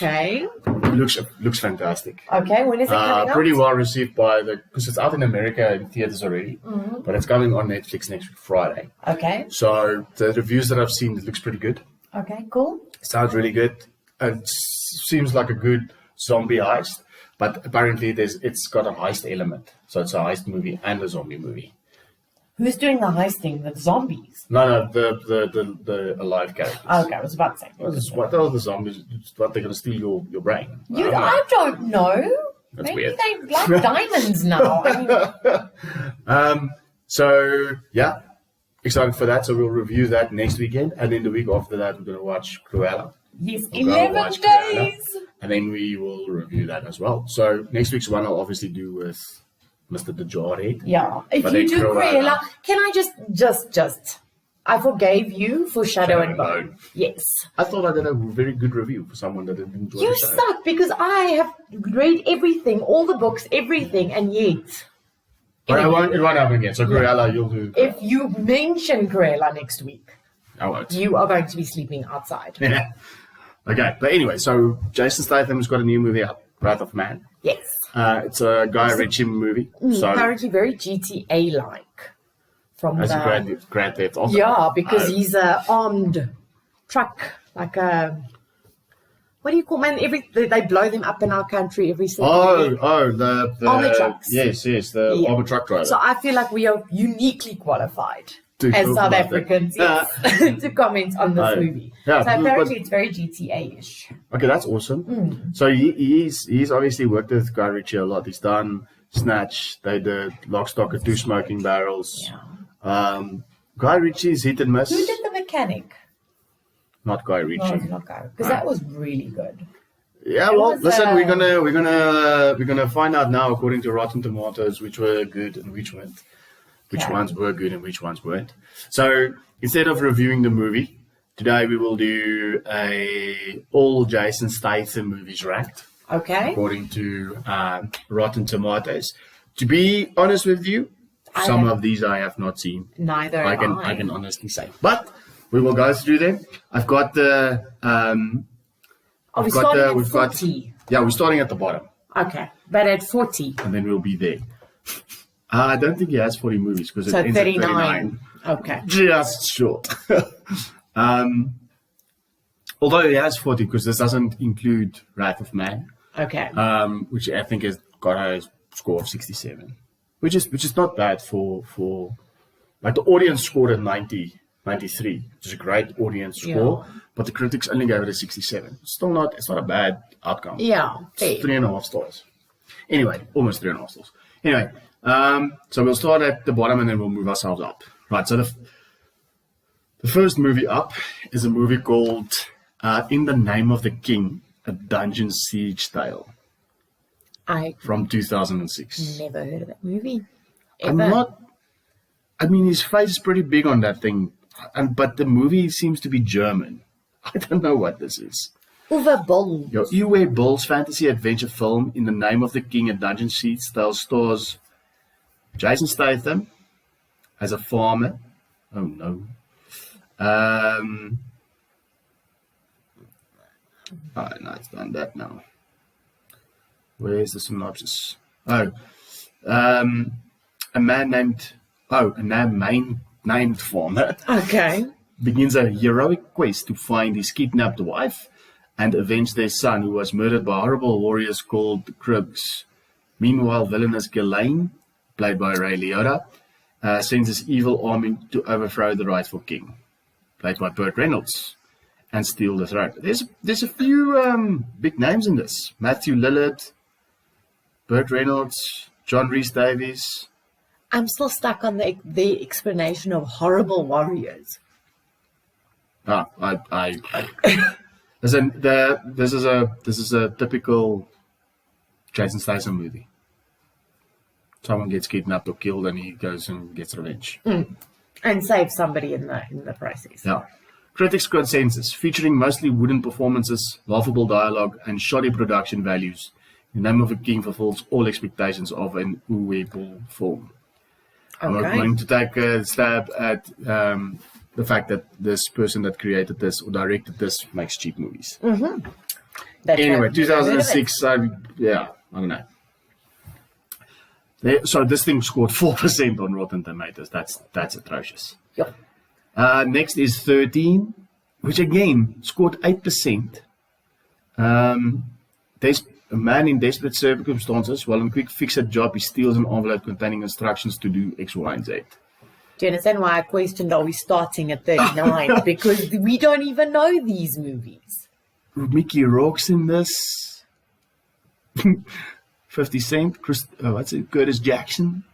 Okay. Looks fantastic. Okay, when is it coming out? Pretty well received because it's out in America in theaters already, but it's coming on Netflix next week, Friday. Okay. So the reviews that I've seen, it looks pretty good. Okay, cool. Sounds really good. It seems like a good zombie heist, but apparently it's got a heist element. So it's a heist movie and a zombie movie. Who's doing the heisting? The zombies? No, the alive characters. Okay, I was about to say. What are the zombies? What, they're going to steal your brain? I don't know. That's Maybe weird. they like diamonds now. I mean, So, yeah, excited for that. So we'll review that next weekend. And then the week after that, we're going to watch Cruella. yes, We'll go 11 watch Cruella, days. and then we will review that as well. So next week's one I'll obviously do with Mr. Dejarhead. Yeah. If But you then do Cruella. Cruella, can I just... I forgave you for Shadow and Bone. Yes. I thought I did a very good review for someone that didn't enjoy You the show. suck because I have read everything, all the books, everything, and yet... But it won't happen again. So Cruella, you'll do. If you mention Cruella next week, I won't. you are going to be sleeping outside. Yeah. Okay, but anyway, so Jason Statham's got a new movie out, Wrath of Man. Yes. It's a Guy Ritchie movie. So Apparently very GTA-like. From as the... a Grand Theft Auto. Yeah, because he's a armed truck, like a... What do you call, man? They blow them up in our country every single year. The Armored trucks. Yes, the Yeah. armored truck driver. So I feel like we are uniquely qualified To as talk South about Africans that. to comment on this Oh. movie. Yeah, so apparently but- it's very GTA-ish. Okay, that's awesome. So he's obviously worked with Guy Ritchie a lot. He's done Snatch. They did Lock, Stock, and Two Smoking Barrels. Yeah. Guy Ritchie's hit and miss. Who did The Mechanic? Not Guy Ritchie. No, it's not Guy. Because that was really good. Yeah, It well, was, listen, we're gonna find out now, according to Rotten Tomatoes, which were good and which weren't, which Okay. ones were good and which ones weren't. So instead of reviewing the movie, today we will do a all Jason Statham movies ranked Okay. according to Rotten Tomatoes. To be honest with you, some of these I have not seen. Neither I am can honestly say, but we will go through them. I've got the. Are we We've got starting the- at 40? Yeah, we're starting at the bottom. Okay. But at 40. And then we'll be there. I don't think he has 40 movies because it So ends at 39. 39. Okay. Just short. Although he has 40 because this doesn't include Wrath of Man, Okay. which I think has got a score of 67, which is not bad for like the audience scored at 93, which is a great audience score, but the critics only gave it a 67. It's not a bad outcome. Yeah. Fair. It's 3.5 stars. Anyway, almost 3.5 stars. Anyway, so we'll start at the bottom and then we'll move ourselves up. Right, so the first movie up is a movie called In the Name of the King, A Dungeon Siege Tale I from 2006. never heard of that movie. His face is pretty big on that thing, but the movie seems to be German. I don't know what this is. Uwe Boll. Your Uwe Boll's fantasy adventure film In the Name of the King, A Dungeon Siege Tale stars Jason Statham as a farmer. Oh no. No, it's done that now. Where's the synopsis? A named farmer Okay. begins a heroic quest to find his kidnapped wife and avenge their son, who was murdered by horrible warriors called the Krugs. Meanwhile, villainous Ghislaine, played by Ray Liotta, sends his evil army to overthrow the rightful king, played by Burt Reynolds, and steal the throne. There's a few big names in this. Matthew Lillard, Burt Reynolds, John Rhys-Davies. I'm still stuck on the explanation of horrible warriors. Listen, this is a typical Jason Statham movie. someone gets kidnapped or killed, and he goes and gets revenge. And save somebody in the process. Yeah. Critics' consensus, featuring mostly wooden performances, laughable dialogue, and shoddy production values. The Name of a King fulfills all expectations of an Uwe film. I'm going to take a stab at the fact that this person that created this or directed this makes cheap movies. Anyway, 2006, I don't know. So this thing scored 4% on Rotten Tomatoes. That's atrocious. Yep. Next is 13, which again scored 8%. There's a man in desperate circumstances, while on a quick fix-it job, he steals an envelope containing instructions to do X, Y, and Z. Do you understand why I questioned, are we starting at 39? Because we don't even know these movies. Mickey Rourke's in this. 50 Cent, Curtis Jackson,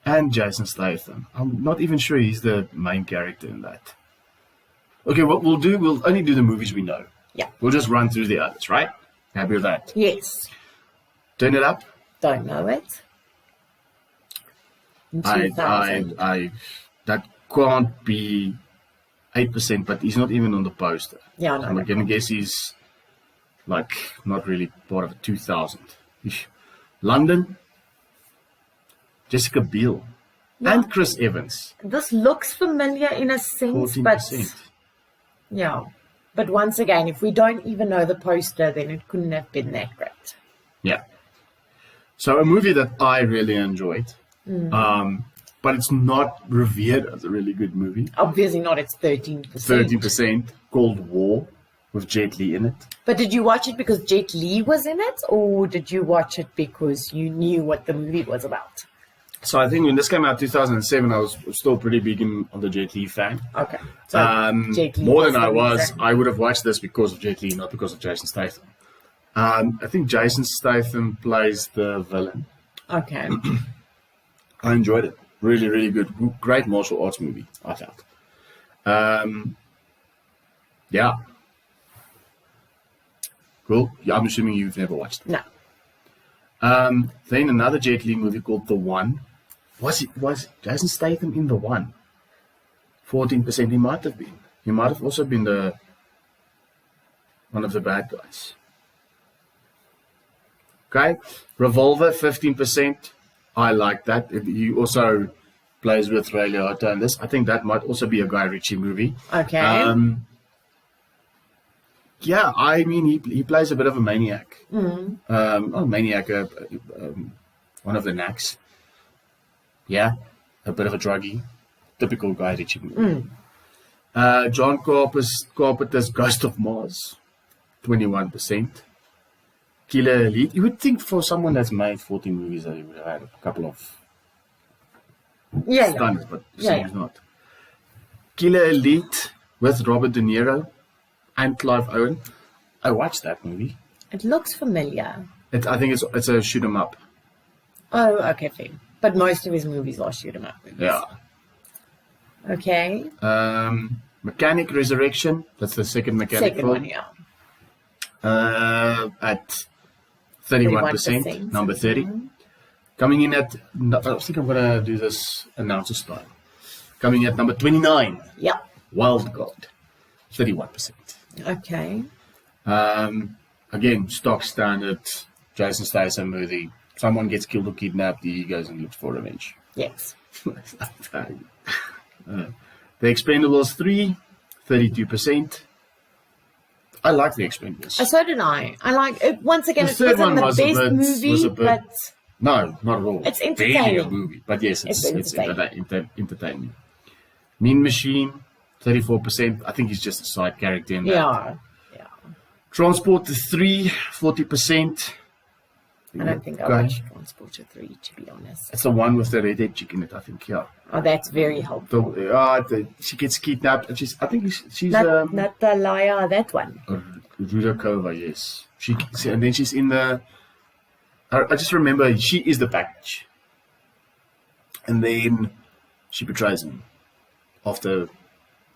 and Jason Statham. I'm not even sure he's the main character in that. Okay, what we'll only do the movies we know. Yeah. We'll just run through the others, right? Happy with that? Yes. Turn it up. Don't know it. In 2000. That can't be 8%, but he's not even on the poster. Yeah, no. I'm going to guess he's like not really part of it. 2000. London, Jessica Biel, and Chris Evans. This looks familiar in a sense, 14%. but yeah. But once again, if we don't even know the poster, then it couldn't have been that great. Yeah. So a movie that I really enjoyed, but it's not revered as a really good movie. Obviously not. It's 13%. 13%. Cold War with Jet Li in it. But did you watch it because Jet Li was in it, or did you watch it because you knew what the movie was about? So I think when this came out 2007, I was still pretty big on the Jet Li fan. Okay. So Jet Li more than I was. I would have watched this because of Jet Li, not because of Jason Statham. I think Jason Statham plays the villain. Okay. I enjoyed it. Really, really good. Great martial arts movie, I felt. Yeah. Cool. Yeah, I'm assuming you've never watched it. No. Then another Jet Li movie called The One. Was Jason Statham in The One? 14%. He might have been. He might have also been one of the bad guys. Okay. Revolver, 15%. I like that. He also plays with Ray Liotta in this. I think that might also be a Guy Ritchie movie. Okay. Yeah, I mean, he plays a bit of a maniac. One of the knacks. Yeah, a bit of a druggie. Typical Guy Ritchie movie. John Carpenter's Ghost of Mars, 21%. Killer Elite. You would think for someone that's made 40 movies that he would have had a couple of stunts, but seems not. Killer Elite with Robert De Niro and Clive Owen. I watched that movie. It looks familiar. I think it's a shoot 'em up. Oh, okay, fair. But most of his movies are shoot 'em up movies. Yeah. Okay. Mechanic Resurrection. That's the second Mechanic Second film. one, yeah. At 31%, number 30. Coming in at, I think I'm going to do this announcer style. Coming at number 29. Yeah. Wild God, 31%. Okay. Again, stock standard Jason Statham movie. Someone gets killed or kidnapped, he goes and looks for revenge. Yes. The Expendables 3, 32%. I like The Expendables. So did I. I like it. Once again, The it third wasn't one the was a best bit- movie, was a bit- but No, not at all. It's Barely entertaining. a movie, but yes, it's entertaining. entertaining. Mean Machine, 34%. I think he's just a side character in that. yeah. Transport 3, 40%. I don't think I Okay. watched Transporter 3, to be honest. It's the one with the redhead chick in it, I think. Yeah. Oh, that's very helpful. She gets kidnapped, and she's Not the liar, that one. Rudakova, yes. And then she's in the. I just remember she is the package, and then she betrays him after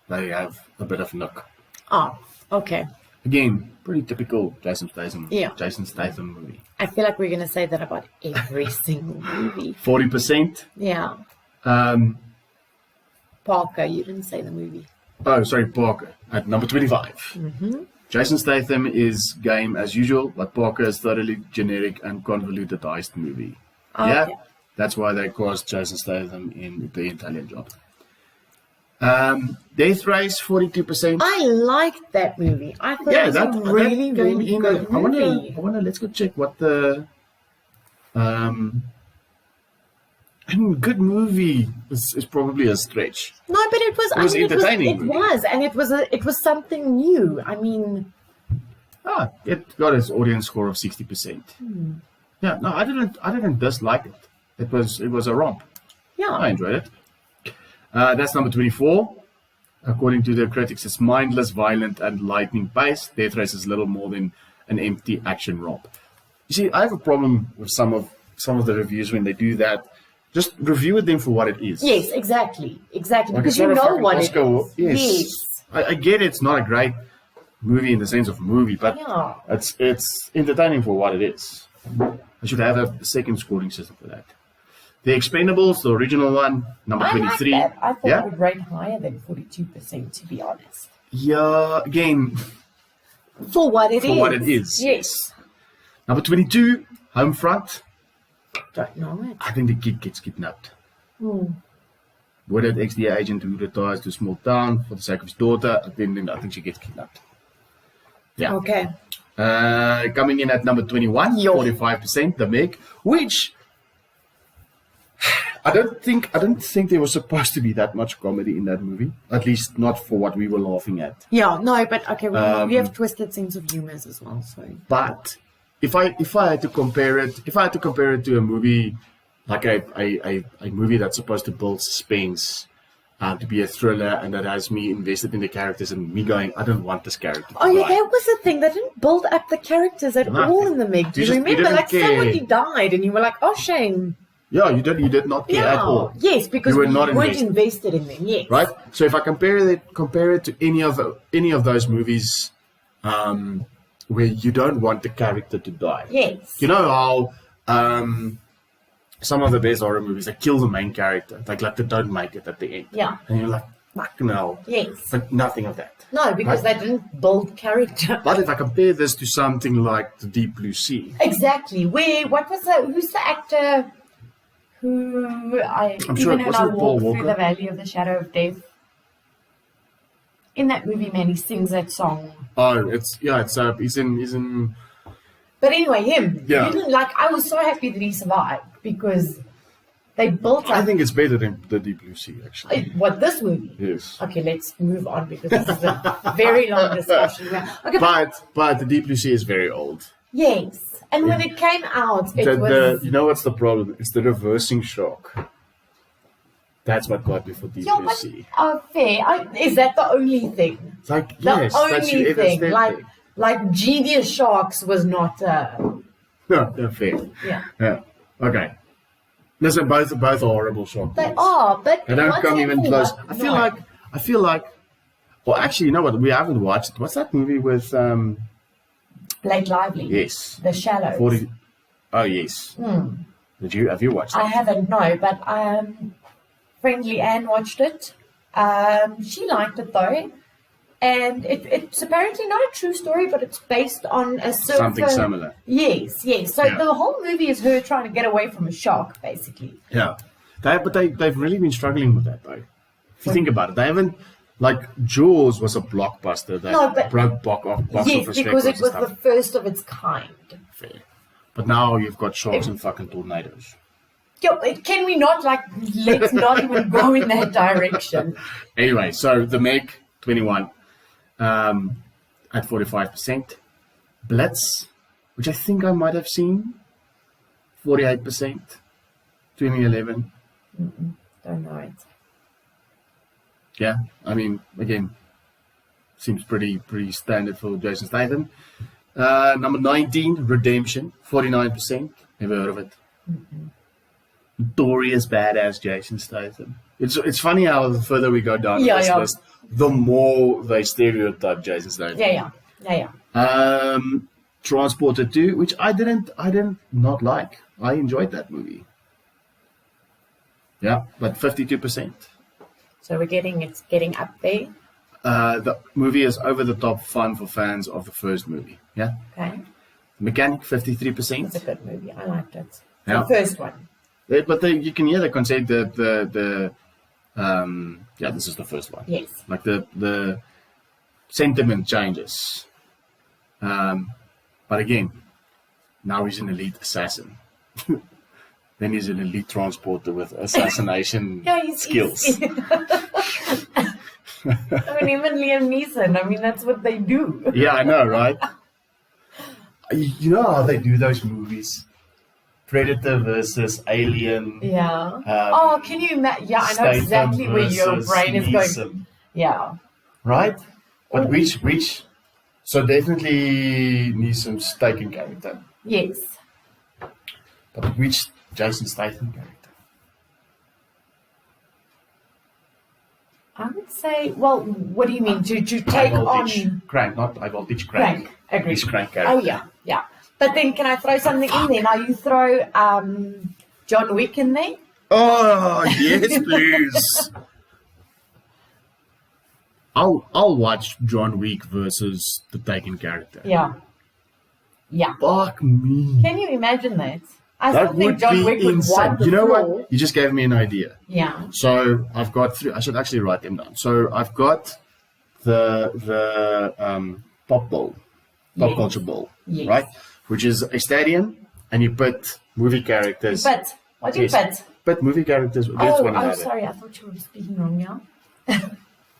they have a bit of knock. Oh, okay. Again, pretty typical Jason Statham movie. I feel like we're going to say that about every single movie. 40%. Yeah. Parker, you didn't say the movie. Oh, sorry, Parker at number 25. Mm-hmm. Jason Statham is game as usual, but Parker is thoroughly generic and convoluted heist movie. Oh, yeah, okay. That's why they cast Jason Statham in The Italian Job. Death Race, 42%. I liked that movie. I thought it was a really, really good movie. I wonder, let's go check what the... good movie is probably a stretch. No, but it was. It was entertaining. It was something new. I mean, it got its audience score of 60%. Yeah, no, I didn't dislike it. It was a romp. yeah. I enjoyed it. That's number 24. According to the critics, it's mindless, violent, and lightning paced. Death Race is little more than an empty action romp. You see, I have a problem with some of the reviews when they do that. Just review them for what it is. Yes, exactly. Like, Because you know what it is. Yes. I get it's not a great movie in the sense of movie, but Yeah. it's entertaining for what it is. I should have a second scoring system for that. The Expendables, the original one, number 23. I like that. I thought Yeah? it would rate higher than 42%, to be honest. Yeah, again, For what it is. for what it is. Yes. Number 22, Homefront. Don't know it. I think the kid gets kidnapped. Wooded ex-DA agent who retires to a small town for the sake of his daughter. I think she gets kidnapped. Yeah. Okay. Coming in at number 21, Yo. 45%, The Meg, which I don't think there was supposed to be that much comedy in that movie. At least not for what we were laughing at. Yeah, no, but okay, we have twisted sense of humor as well, so. But if I had to compare it to a movie like a movie that's supposed to build suspense, to be a thriller, and that has me invested in the characters and me going, I don't want this character to Oh yeah, die. that was the thing. They didn't build up the characters at Nothing. all in the Meg. Do you remember? didn't Like care. somebody died, and you were like, "Oh, shame." Yeah, you did not care at all. Yes, because You were we not weren't invested. invested in them. Yes. Right? So if I compare it to any of those movies where you don't want the character to die. Yes. You know how some of the best horror movies, they kill the main character. Like they don't make it at the end. Yeah. And you're like, fucking hell. Yes. But nothing of that. No, because Right? they didn't build character. But if I compare this to something like The Deep Blue Sea, Exactly. Who's the actor who I'm sure even it when I wasn't Paul walk through Walker. the valley of the shadow of death? In that movie, man, he sings that song. he's in But anyway, him. Yeah. I was so happy that he survived because they built I up. think it's better than The Deep Blue Sea, actually. What, this movie? Yes. Okay, let's move on because this is a very long discussion. Okay, But The Deep Blue Sea is very old. yes. And when it came out, it was. You know what's the problem? It's the reversing shock. That's what got me for Deep Yeah, Blue but Sea. fair. Is that the only thing? It's like, The yes, that's only your thing. thing. Like Genius Sharks was not. No, fair. Yeah. Okay. Listen, both are horrible shock They movies. are, but They don't what's come that even for? close. No. I feel like. Well, actually, you know what? We haven't watched. What's that movie with? Blake Lively. Yes. The Shallows. 40. Oh yes. Have you watched it? I haven't, no, but friendly Anne watched it. She liked it though. And it's apparently not a true story, but it's based on a surfer. Something similar. Yes. So Yeah. the whole movie is her trying to get away from a shark, basically. Yeah, they've really been struggling with that though. If you think about it, they haven't. Like Jaws was a blockbuster that No, but- broke box Yes, office because records it was and the stuff. first of its kind. Fair. But now you've got sharks and fucking tornadoes. Yo, can we not, let's not even go in that direction. Anyway, so The Meg, 21, at 45%. Blitz, which I think I might have seen, 48%, 2011. Don't know it. Yeah, I mean, again, seems pretty standard for Jason Statham. Number 19, Redemption, 49%. Never heard of it. Notorious badass Jason Statham. It's funny how the further we go down Yeah, this yeah. list, the more they stereotype Jason Statham. Yeah. Yeah. Transporter 2, which I didn't not like. I enjoyed that movie. Yeah, but 52%. So it's getting up there. The movie is over the top fun for fans of the first movie. Yeah. Okay. Mechanic 53%. It's a good movie. I liked it. Yeah. The first one. But you can hear the concept. This is the first one. Yes. Like the sentiment changes. But again, now he's an elite assassin. Then he's an elite transporter with assassination skills. I mean, even Liam Neeson. I mean, that's what they do. Yeah, I know, right? You know how they do those movies? Predator versus Alien. Yeah. Can you imagine? Yeah, I know exactly where your brain is going. Yeah. Right? But which? So definitely Neeson's taken character. Yes. But which Jason Statham character? I would say, well, what do you mean? To take on... Crank, not high voltage, Crank. Agreed. He's Crank character. Oh, yeah. But then can I throw something in there? Now you throw John Wick in there? Oh, yes, please. I'll watch John Wick versus the taken character. Yeah. Fuck me. Can you imagine that? I That still think would John be Wick would insane. wipe the You know floor. what? You just gave me an idea. Yeah. So I've got three. I should actually write them down. So I've got the pop culture bowl, Yes. right? Which is a stadium, and you put movie characters. But what do you put? Put movie characters against one another. Sorry, I thought you were speaking wrong now.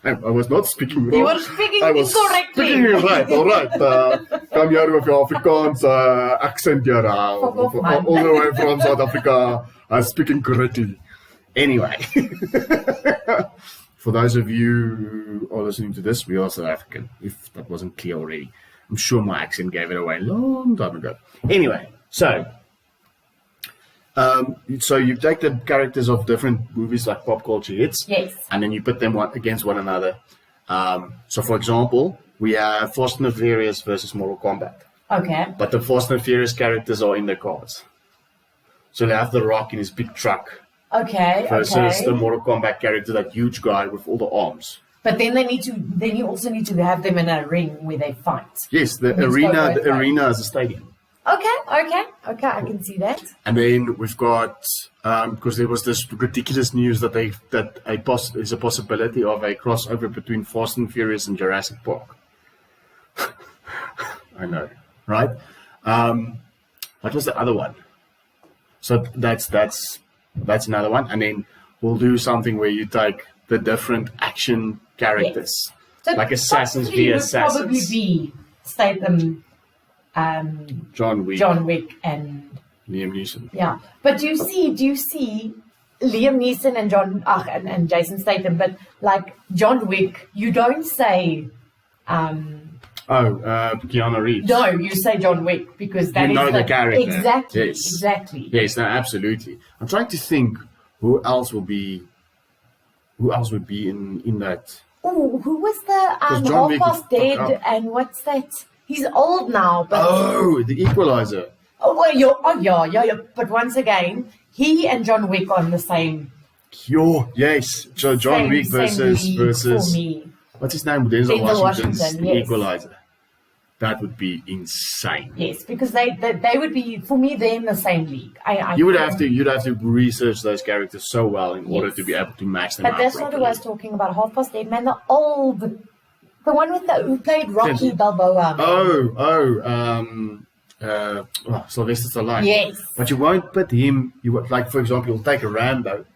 I was not speaking wrong. You were speaking I was incorrectly. Speaking right, all right. Come here with your Afrikaans accent here. All the way from South Africa. I'm speaking correctly. Anyway, for those of you who are listening to this, we are South African, if that wasn't clear already. I'm sure my accent gave it away a long time ago. Anyway, so you take the characters of different movies like pop culture hits, Yes. and then you put them against one another. So, for example, we have Fast and the Furious versus Mortal Kombat, Okay. but the Fast and the Furious characters are in their cars. So they have The Rock in his big truck Okay. versus the Mortal Kombat character, that huge guy with all the arms. But then you also need to have them in a ring where they fight. Yes, the arena is a stadium. Okay, I can see that. And then we've got, because there was this ridiculous news that there's a possibility of a crossover between Fast and Furious and Jurassic Park. I know, right? What was the other one? So that's another one. And then we'll do something where you take the different action characters, So like Assassins possibly v would Assassins. probably be Statham, John Wick, and Liam Neeson. yeah. But do you see Liam Neeson and and Jason Statham? But like John Wick, you don't say. Keanu Reeves. No, you say John Wick because that You is know the character. Exactly. Yes. Exactly. Yes, no, absolutely. I'm trying to think who else would be in that. Oh, who was the John Half Wick Past was Dead? fucked up. And what's that? He's old now, but The Equalizer. yeah. But once again, he and John Wick are on the same. Yes. So John Wick versus for me. what's his name? Denzel Denzel Washington's Washington, The yes. Equalizer. That would be insane. Yes, because they would be, for me, they're in the same league. You'd have to research those characters so well in order to be able to match them But up that's not properly. what I was talking about. Half Past Dead, man, the one with who played Rocky Balboa. Sylvester Stallone. Yes. But you won't put him. Like, for example, you'll take a Rambo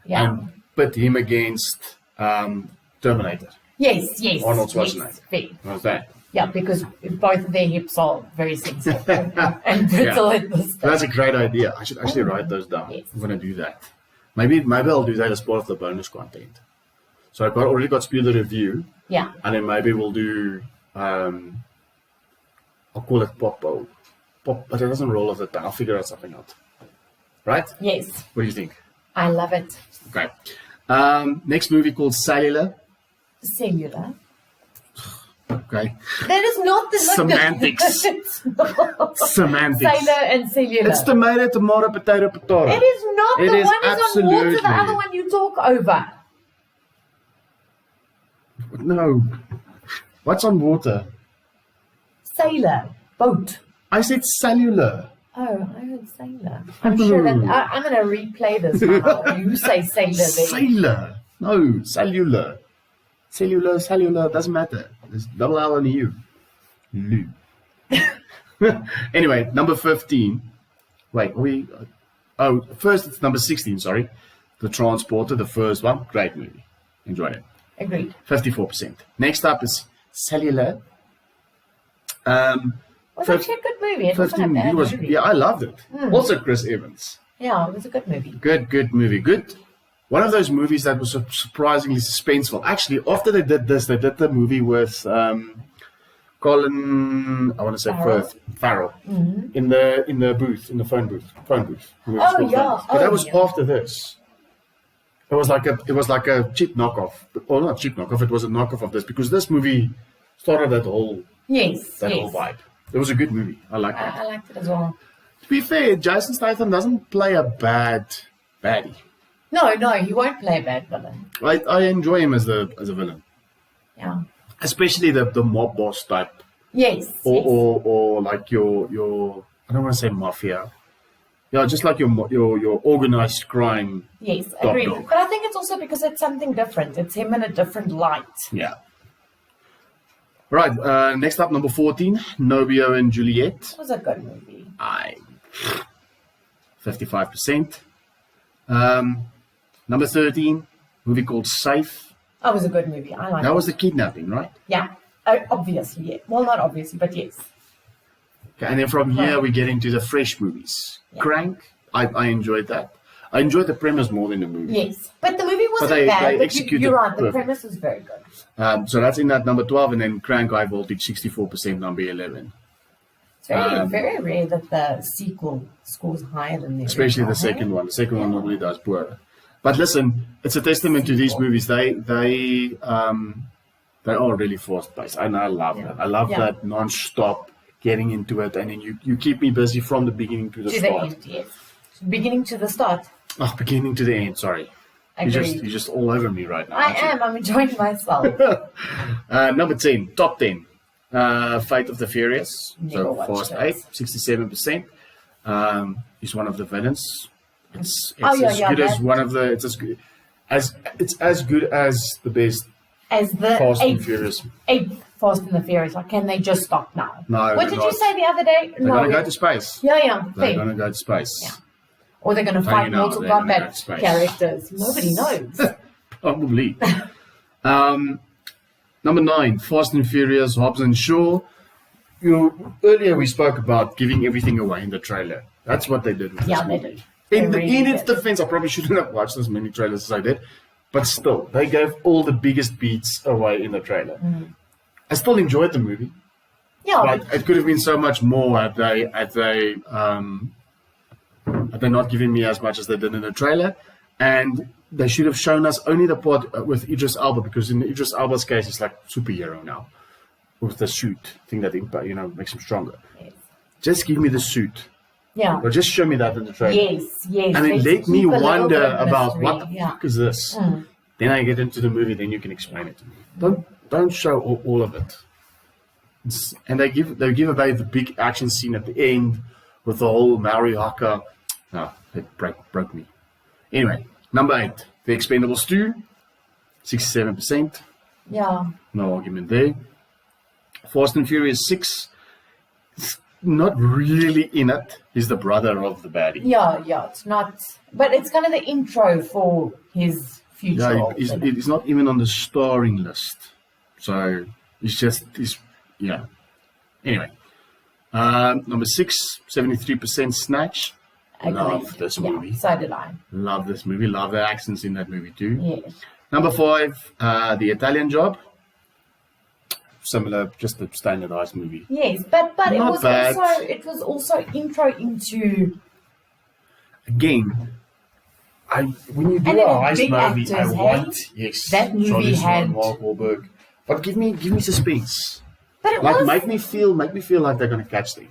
and put him against Terminator. Yes. Arnold Schwarzenegger. Yes, fair. How's that? Yeah, because both of their hips are very sensitive and brittle at this stage. That's a great idea. I should actually write those down. Yes. I'm going to do that. Maybe I'll do that as part of the bonus content. So I've already got Spiel the Review. Yeah. And then maybe we'll do, I'll call it Pop Bowl. But it doesn't roll off the tongue. I'll figure out something out. Right? Yes. What do you think? I love it. Okay. Next movie called Cellular. Cellular. okay? That is not the Semantics. It's not. Semantics. Sailor and cellular. It's tomato, potato, potato. It is not. It The is one is on water, absolutely. the other one you talk over. No. What's on water? Sailor. Boat. I said cellular. Oh, I heard sailor. I'm sure that I'm going to replay this now. You say sailor there. Sailor. No, cellular. Cellular, doesn't matter. There's double L on the U. Lu. Anyway, number 15. Wait, first it's number 16, sorry. The Transporter, the first one. Great movie. Enjoyed it. Agreed. 54%. Next up is Cellular. Was actually a good movie. It wasn't a bad movie. Yeah, I loved it. Also Chris Evans. Yeah, it was a good movie. Good movie. Good. One of those movies that was surprisingly suspenseful. Actually, after they did this, they did the movie with Colin, I want to say Farrell, in the booth, in the phone booth. Oh yeah. But that was after this. It was like a cheap knockoff. Or not cheap knockoff, it was a knockoff of this because this movie started that whole whole vibe. It was a good movie. I liked it. I liked it as well. To be fair, Jason Statham doesn't play a bad baddie. No, he won't play a bad villain. I enjoy him as a villain. Yeah. Especially the mob boss type. Yes. Or like your I don't want to say mafia. Yeah, just like your organized crime. Yes, top agreed. dog. But I think it's also because it's something different. It's him in a different light. Yeah. Right, next up, number 14, Romeo and Juliet. It was a good movie. 55%. Number 13, movie called Safe. That was a good movie. I like it. That was the kidnapping, right? Yeah. Obviously, yeah. Well, not obviously, but yes. Okay, and then from here we get into the fresh movies. Yeah. Crank, I enjoyed that. I enjoyed the premise more than the movie. Yes. But the movie wasn't they bad. But executed you're right. The perfect. premise was very good. So that's in that number 12, and then Crank High Voltage, 64%, number 11. It's very rare that the sequel scores higher than the Especially original, the second one. The second one normally does poor. But listen, it's a testament to these movies. They are really fast-paced, and I love that. I love that non-stop getting into it, and then you keep me busy from the beginning to the start. To the end, yes. Beginning to the start. Oh, beginning to the end, sorry. You're just all over me right now. I'm enjoying myself. Number 10, top 10. Fate of the Furious. Never watched Fast it. 8, 67%. He's one of the villains. It's as good as the best As the Fast and Furious. 8th Fast and the Furious. Like, can they just stop now? No, what did you say the other day? They're going to go to space. Yeah. They're going to go to space. Yeah. Or they're going to fight Mortal they're gonna go to Kombat space. characters. Nobody knows. Probably. Number 9, Fast and Furious, Hobbs and Shaw. Earlier we spoke about giving everything away in the trailer. That's what they did with this movie. They did. In its defense, I probably shouldn't have watched as many trailers as I did. But still, they gave all the biggest beats away in the trailer. I still enjoyed the movie. Yeah. But it could have been so much more had they not given me as much as they did in the trailer. And they should have shown us only the part with Idris Elba, because in Idris Elba's case, he's like superhero now. With the suit thing that makes him stronger. Yes. Just give me the suit. Yeah. Or just show me that in the trailer. Yes. And then let me wonder about what the mystery. fuck is this. Then I get into the movie, then you can explain it to me. Don't show all of it. And they give away the big action scene at the end with the whole Maori haka. No, it broke me. Anyway, number 8, The Expendables 2, 67%. Yeah. No argument there. Fast and Furious 6, not really in it. He's the brother of the baddie. Yeah, it's not. But it's kind of the intro for his future. Yeah, he's not even on the starring list. So yeah. Anyway, number 6, 73% Snatch. Love this movie. So did I. Love this movie. Love the accents in that movie too. Yes. Number 5, The Italian Job. Similar, just a standardized movie. Yes, but it Not was bad. also intro into. Again, when you do And a it was heist big movie, actors, I hey? want That movie Charlize had- Theron, Mark Wahlberg, but give me suspense. But it Like was make me feel like they're gonna catch them.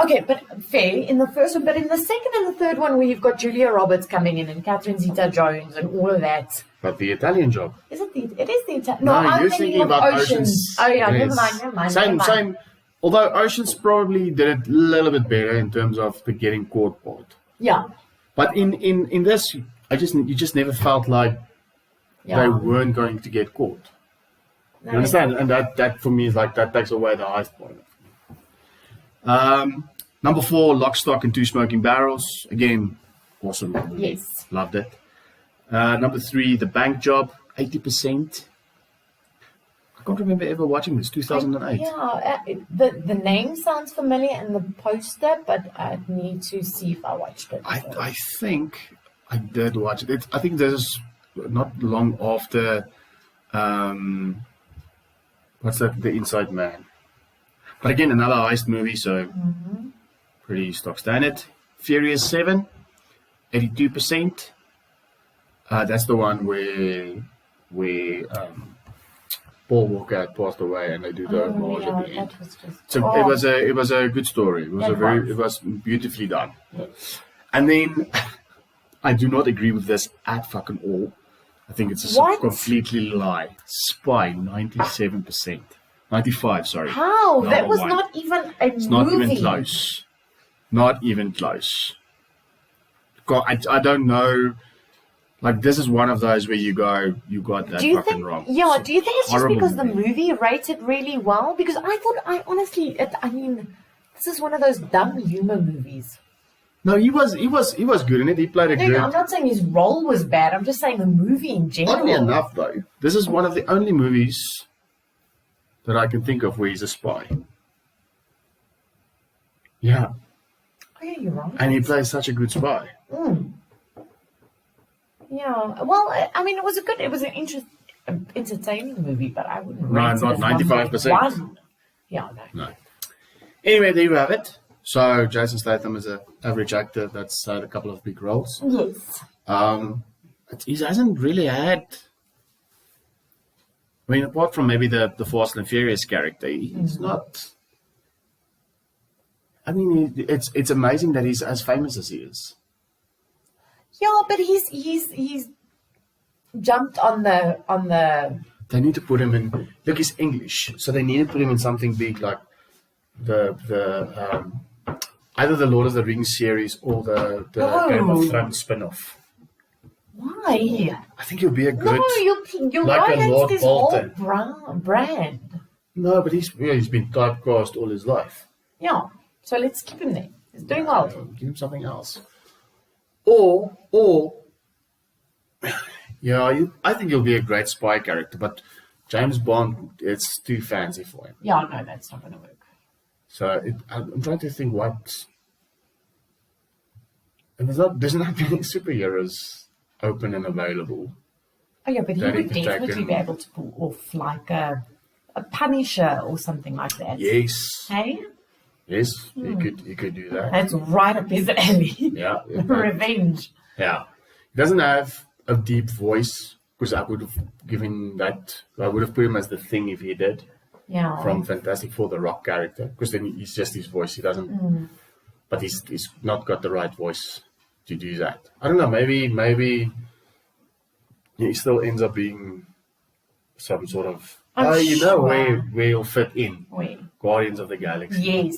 okay, but fair in the first one, but in the second and the third one, where you've got Julia Roberts coming in and Catherine Zeta-Jones and all of that. But the Italian Job. Is it the? It is the Italian. No, I'm you're thinking thinking of about Oceans. Oh yeah, Yes. never mind. Same. Although Oceans probably did it a little bit better in terms of the getting caught part. Yeah. But in this, you just never felt like they weren't going to get caught. No, You understand? And that for me is like that takes away the highest point. Number 4, Lock, Stock, and Two Smoking Barrels. Again, awesome. Yes. Loved it. Number 3, The Bank Job, 80%. I can't remember ever watching this, 2008. The name sounds familiar and the poster, but I need to see if I watched it. I think I did watch it. I think this is not long after, what's that, The Inside Man. But again, another heist movie, so pretty stock standard. Furious 7, 82%. That's the one where Paul Walker had passed away, and they do the homage at the end. So it was a good story. It was beautifully done. Yeah. And then I do not agree with this at fucking all. I think it's a completely lie. Spy, 97%. 95, sorry. How? That was 1. not even a movie. It's not even close. Not even close. God, I don't know. Like, this is one of those where you go, you got that fucking wrong. Yeah, do you think it's just because the movie. movie rated really well? Because I honestly, this is one of those dumb humor movies. No, he was good in it. He played a good. I'm not saying his role was bad. I'm just saying the movie in general. Oddly enough, though, this is one of the only movies that I can think of where he's a spy. Yeah. Oh, yeah, you're right. And he plays such a good spy. Yeah. Well, I mean, it was an entertaining movie, but I wouldn't rate it not as 95%. one. Yeah, no. Anyway, there you have it. So Jason Statham is an average actor that's had a couple of big roles. Yes. He hasn't really had. I mean, apart from maybe the Fast and Furious character, he's not. I mean, it's amazing that he's as famous as he is. Yeah, but he's jumped on the. They need to put him in. Look, he's English, so they need to put him in something big like the either the Lord of the Rings series or the Game of Thrones spin-off. Why? I think he'll be a good. No, you're like right a Lord against his Bolton. whole brand. No, but he's been typecast all his life. Yeah, so let's keep him there. He's doing well. Give him something else. Or, yeah, I think he'll be a great spy character, but James Bond, it's too fancy for him. Yeah, no, that's not going to work. So I'm trying to think what. And there's not many superheroes open and available. Oh yeah, but he that would can definitely take be able to pull off like a Punisher or something like that. Yes. Hey? Yes, he could do that. That's right up his alley. Yeah. Revenge. Yeah. He doesn't have a deep voice, because I would have given that. I would have put him as the Thing if he did. Yeah. From Fantastic Four, the Rock character, because then he's just his voice. He doesn't, but he's not got the right voice to do that. I don't know. Maybe he still ends up being some sort of. Where he'll fit in. Where? Guardians of the Galaxy. Yes.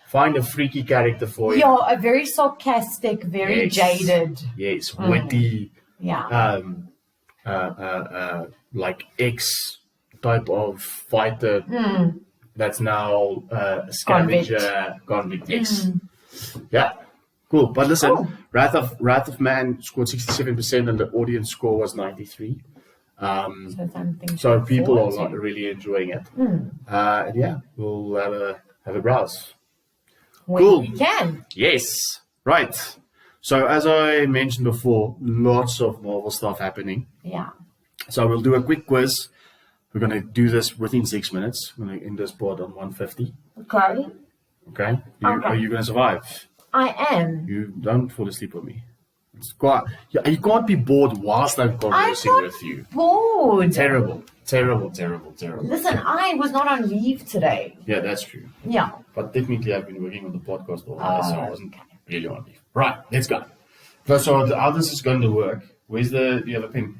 Find a freaky character for him. Yeah, a very sarcastic, very jaded. Yes, witty. Yeah. Like X type of fighter that's now a scavenger convict. Yes. Yeah. Cool. But listen, Wrath of Man scored 67% and the audience score was 93. So people are not really enjoying it. And yeah, we'll have a browse. Cool. We can. Yes. Right. So as I mentioned before, lots of Marvel stuff happening. Yeah. So we'll do a quick quiz. We're going to do this within 6 minutes. We're going to end this board on 150. Okay. Okay? Are you going to survive? I am. You don't fall asleep on me. It's quite, you can't be bored whilst I'm conversing with you. Bored. Terrible. Terrible. Listen, I was not on leave today. Yeah, that's true. Yeah. But technically, I've been working on the podcast all day, so I wasn't really on leave. Right, let's go. So how this is going to work? Do you have a pen?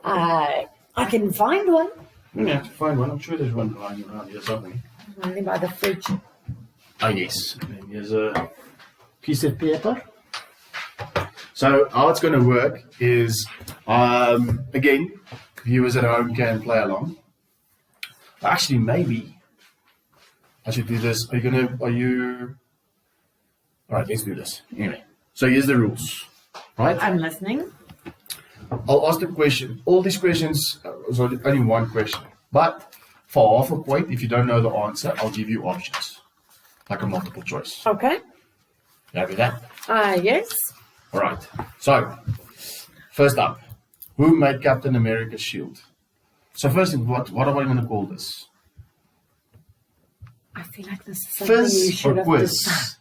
I can find one. You have to find one. I'm sure there's one lying around here somewhere. Only by the fridge. Oh, yes. And then here's a piece of paper. So how it's going to work is, again, viewers at home can play along. Actually, maybe I should do this. All right, let's do this. Anyway, so here's the rules. Right? I'm listening. I'll ask the question. All these questions, so only one question. But for half a point, if you don't know the answer, I'll give you options. Like a multiple choice. Okay. You happy with that? Yes. All right. So, first up, who made Captain America's shield? So first, what am I going to call this? I feel like this is something you Fizz should or have quiz? decided.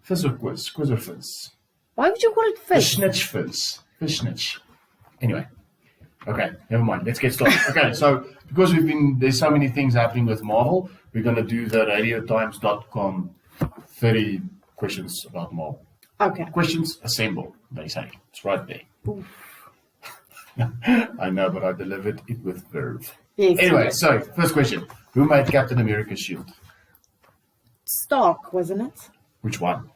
Fizz or quiz? Quiz or fizz? Why would you call it fish? Fishnitch fizz. Fishnitch. Anyway. Okay, never mind. Let's get started. Okay, so because there's so many things happening with Marvel, we're going to do the radiotimes.com 30 questions about Marvel. Okay. Questions assemble, they say. It's right there. I know, but I delivered it with verve. Yes, Anyway, yes. so first question. Who made Captain America's shield? Stark, wasn't it? Which one?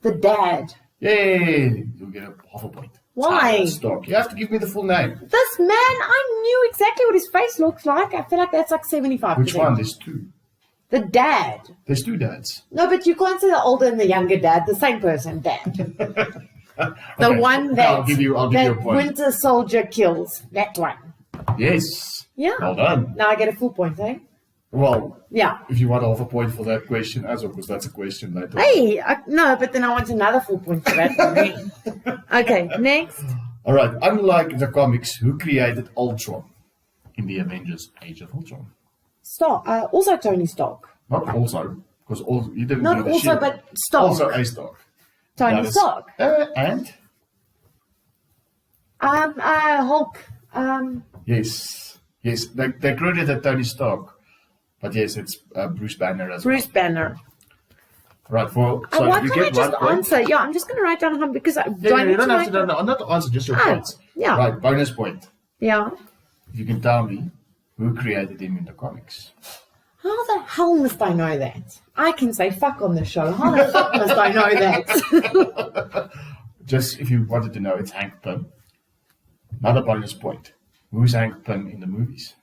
The dad. Yay! You'll get half a point. Why? Stark. You have to give me the full name. This man, I knew exactly what his face looks like. I feel like that's like 75%. Which one? There's two. The dad. There's two dads. No, but you can't say the older and the younger dad. The same person, dad. The Okay, one that, I'll give you a point. Winter Soldier kills. That one. Yes. Yeah. Well done. Now I get a full point, eh? Well, Yeah. if you want half a point for that question, as of course that's a question later. Hey, no, but then I want another full point for that for me. Okay, next. All right. Unlike the comics, who created Ultron in the Avengers: Age of Ultron? Stark. Also Tony Stark. Not also, because you didn't Not do the also, shield. but Stark. Also a Stark. Tony That is- Stark. And Hulk. yes, they credited Tony Stark, but yes, it's Bruce Banner as well. Bruce Banner. Right. So Why you can't I get just one point. answer? Yeah, I'm just going to write down how because I Yeah, you need don't have write to. No, not the answer, just your Ah, points. yeah. Right. Bonus point. Yeah. If you can tell me who created him in the comics. How the hell must I know that? I can say fuck on the show. How the fuck must I know that? Just if you wanted to know, it's Hank Pym. Another bonus point. Who's Hank Pym in the movies?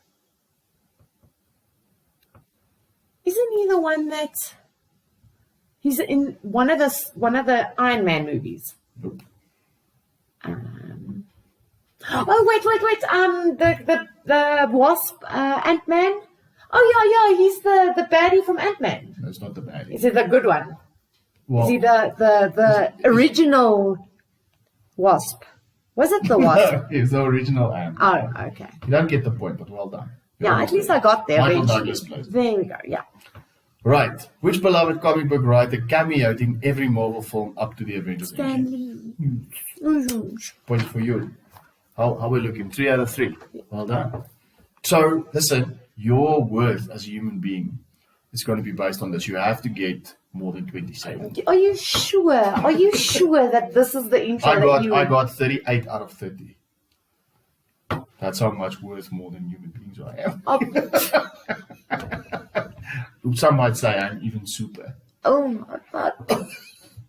Isn't he the one that he's in one of the Iron Man movies? Nope. Oh wait. The Wasp, Ant-Man. Oh yeah, he's the baddie from Ant-Man. That's not the bad. Is he the good one? Well, Is he the original Wasp? Was it the Wasp? He's the original Ant. Oh, okay. You don't get the point, but well done. You're Yeah, at almost least there. I got there Michael eventually. Douglas plays it. There we go. Yeah. Right. Which beloved comic book writer cameoed in every Marvel film up to the Avengers? Stanley. Point for you. How we looking? 3 out of 3. Well done. So, listen, your worth as a human being is going to be based on this. You have to get more than 27. Are you sure? Are you sure that this is the intro I got 38 out of 30. That's how much worth more than human beings I am. Some might say I'm even super. Oh my god.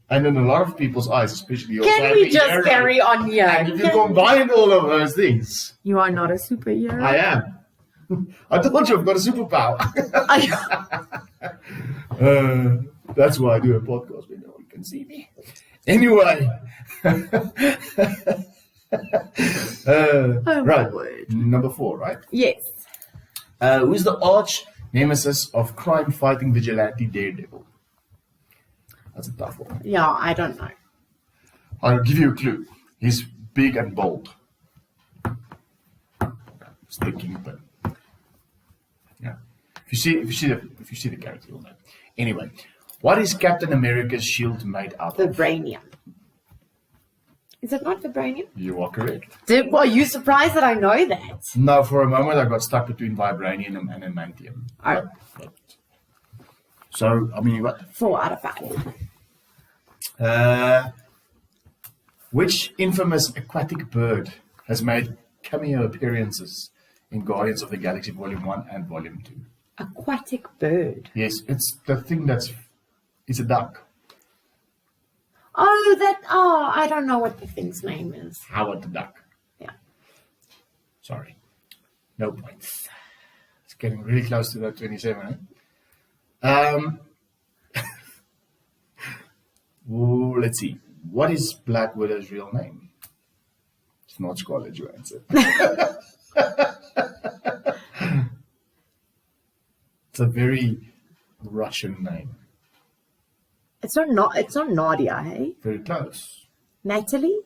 And in a lot of people's eyes, especially yours, Can I'm we a just hero. carry on And here? if you combine all of those things, You are not a superhero. I am. I told you I've got a superpower. That's why I do a podcast where no one can see me. Anyway. my Right. word. Number 4, right? Yes. Who's the arch nemesis of crime-fighting vigilante Daredevil? That's a tough one. Yeah, I don't know. I'll give you a clue. He's big and bold. It's the Kingpin. Yeah. If you see the character, you'll know. Anyway, what is Captain America's shield made out The of? Brainium. Is it not vibranium? You are correct. Are you surprised that I know that? No, for a moment I got stuck between vibranium and adamantium. Oh. So, I mean, you got 4 out of 5. which infamous aquatic bird has made cameo appearances in Guardians of the Galaxy Volume 1 and Volume 2? Aquatic bird. Yes, it's the thing it's a duck. I don't know what the thing's name is. Howard the Duck. Yeah. Sorry. No points. It's getting really close to that 27, Ooh, let's see. What is Black Widow's real name? It's not Scarlett Johansson. It's a very Russian name. It's not Nadia, hey? Very close. Natalie?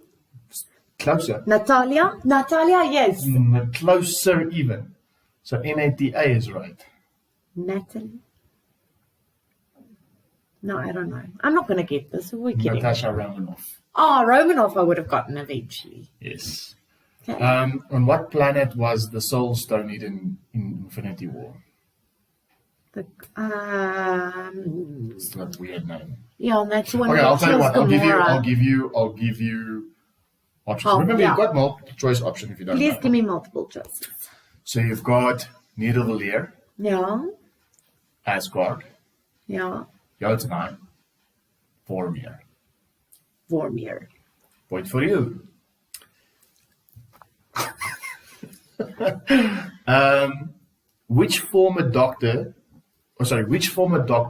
Closer. Natalia? Natalia, yes. Closer even. So Nata is right. Natalie? No, I don't know. I'm not going to get this. Who are we kidding? Natasha Romanoff. Oh, Romanoff I would have gotten eventually. Yes. Okay. On what planet was the Soul Stone hidden in Infinity War? It's that weird name. Yeah, that's one. Okay, I'll tell you what. I'll give Gamora. you options. Remember, you've got multiple choice option if you don't Please know. give me multiple choices. So you've got Nidavellir, Yeah, Asgard, yeah. Jotunheim, Vormir. Vormir. Point for you. Which former Doctor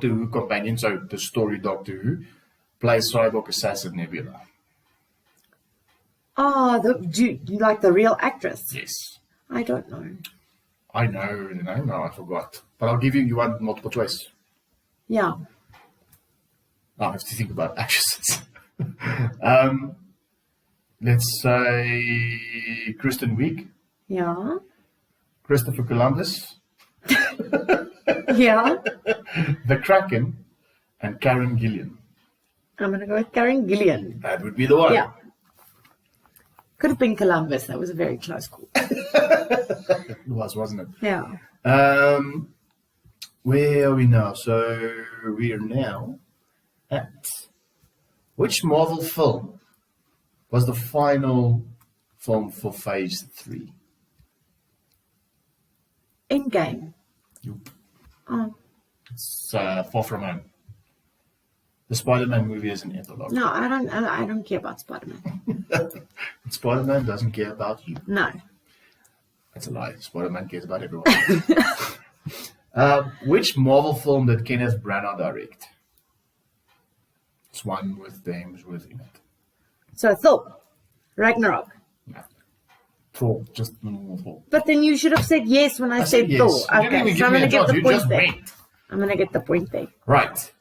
Who companion, so the story Doctor Who, plays cyborg assassin Nebula? Oh, like the real actress? Yes. I don't know. I know the name now, I forgot. But I'll give you one multiple choice. Yeah. I have to think about actresses. Let's say Kristen Wiig, Yeah. Christopher Columbus, Yeah. The Kraken, and Karen Gillian. I'm going to go with Karen Gillian. That would be the one. Yeah. Could have been Columbus. That was a very close call. It was, wasn't it? Yeah. Where are we now? So we are now at which Marvel film was the final film for Phase 3? Endgame. Nope. Oh. It's Far From Home. The Spider-Man movie is an epilogue. No, I don't care about Spider-Man. Spider-Man doesn't care about you. No. That's a lie. Spider-Man cares about everyone. Which Marvel film did Kenneth Branagh direct? It's one with the Hemsworth in it. So Thor. Ragnarok. No. Thor, just normal Thor. But then you should have said yes when I said yes. Thor. You didn't even Okay, so give I'm me going to a get chance. the You point just there. went. I'm going to get the point there. Right.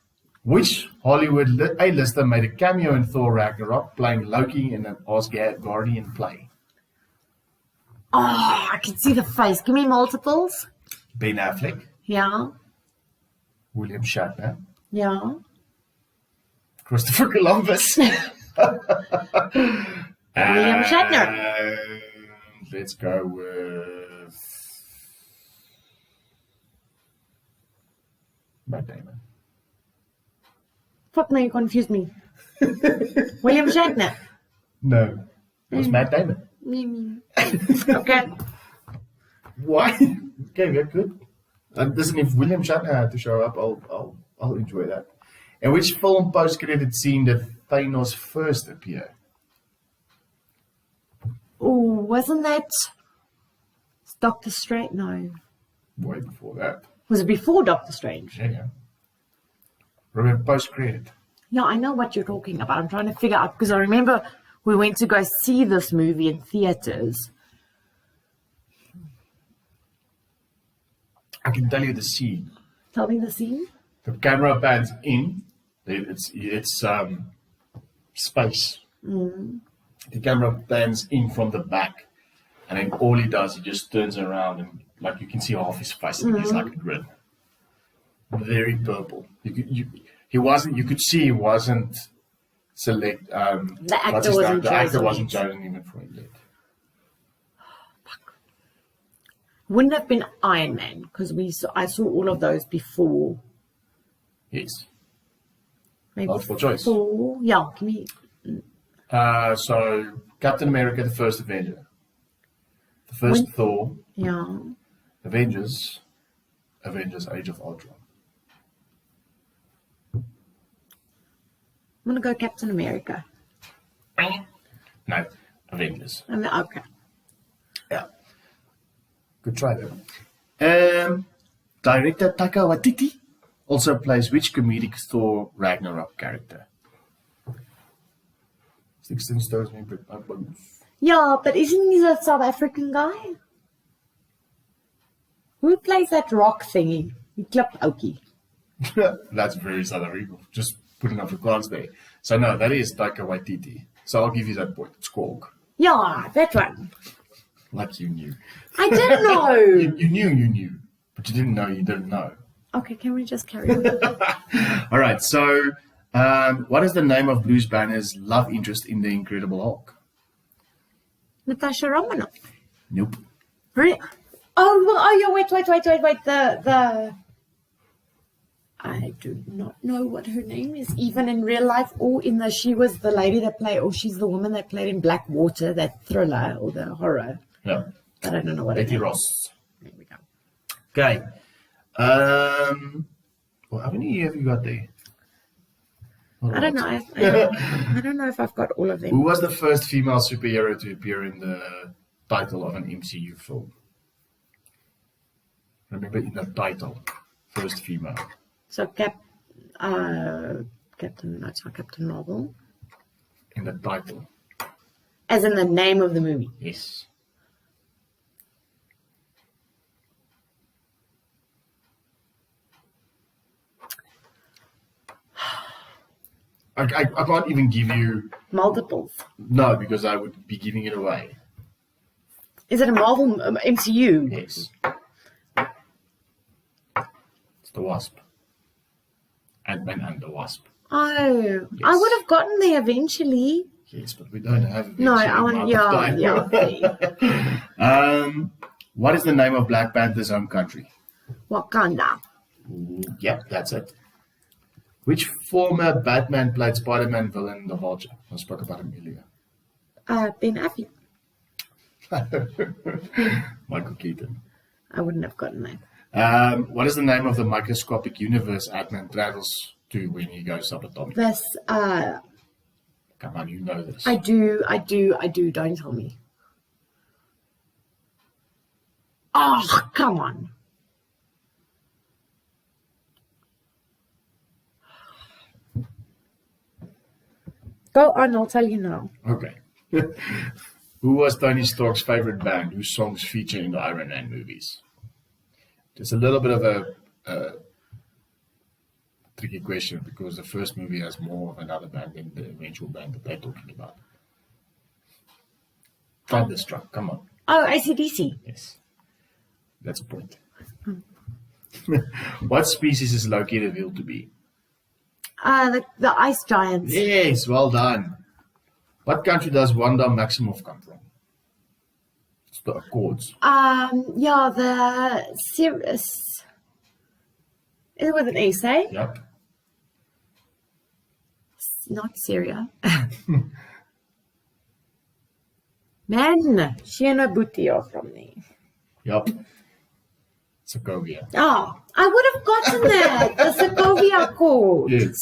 Which Hollywood A-lister made a cameo in Thor Ragnarok playing Loki in an Asgardian play? Oh, I can see the face. Give me multiples. Ben Affleck, Yeah. William Shatner, Yeah. Christopher Columbus. William Shatner. Let's go with Matt Damon. Fuck no, you confused me. William Shatner. No, it was Matt Damon. Okay. Why? Okay, we're good. Listen, if William Shatner had to show up, I'll enjoy that. In which film post-credit scene did Thanos first appear? Oh, wasn't that Doctor Strange? No. Way before that. Was it before Doctor Strange? Yeah. Remember post-credit? Yeah, I know what you're talking about. I'm trying to figure out because I remember we went to go see this movie in theaters. I can tell you the scene. Tell me the scene. The camera pans in. It's space. The camera pans in from the back, and then all he does, he just turns around and like you can see half his face, and he's like a grin. Very purple. You could see he wasn't select. The actor what's his name? wasn't The actor chosen wasn't yet. chosen even for it. Wouldn't have been Iron Man because I saw all of those before. Yes. Maybe Multiple choice. Thor. Yeah, give me. So Captain America, the first Avenger, the first Thor, Yeah. Avengers, Age of Ultron. I'm gonna go Captain America. No, Avengers. Okay. Yeah. Good try though. Director Taika Waititi also plays which comedic Thor Ragnarok character? 16 stars me, but Yeah, but isn't he a South African guy? Who plays that rock thingy? He clapped Okie. That's very South African. Just putting up the cards there. So no, that is Taika Waititi. So I'll give you that point. It's Korg. Yeah, that one. Like you knew. I didn't know. You knew. But you didn't know you didn't know. Okay, can we just carry on? All right, so what is the name of Bruce Banner's love interest in The Incredible Hulk? Natasha Romanoff. Nope. Really? Oh, yeah, wait. The I do not know what her name is, even in real life or in she was the lady that played, or she's the woman that played in Blackwater, that thriller or the horror. Yeah. But I don't know what it Betty is. Ross. There we go. Okay. Well, how many have you got there? I don't know. I don't know if I've got all of them. Who was the first female superhero to appear in the title of an MCU film? Remember, in the title, first female. So Captain, no, it's not Captain Marvel. In the title. As in the name of the movie. Yes. I can't even give you... Multiples. No, because I would be giving it away. Is it a Marvel MCU? Yes. It's the Wasp. Ant-Man and the Wasp. Oh, Yes. I would have gotten there eventually. Yes, but we don't have... No, I want, yeah. What is the name of Black Panther's home country? Wakanda. Yep, that's it. Which former Batman played Spider-Man villain The Vulture? I spoke about him earlier. Ben Affleck. Michael Keaton. I wouldn't have gotten that. What is the name of the microscopic universe Ant-Man travels to when he goes subatomic? This, Come on, you know this. I do. Don't tell me. Oh, come on. Go on, I'll tell you now. Okay. Who was Tony Stark's favorite band whose songs feature in the Iron Man movies? It's a little bit of a tricky question because the first movie has more of another band than the eventual band that they're talking about. Thunderstruck, come on. Oh, AC/DC. Yes. That's a point. What species is Loki revealed to be? The ice giants. Yes, well done. What country does Wanda Maximoff come from? It's the Accords. Yeah, the Sirius. Is it with an S, eh? Yep. Not Syria. Man, she and her booty are from there. Yep. Sokovia. Oh, I would have gotten that. The Sokovia Accord. Yes.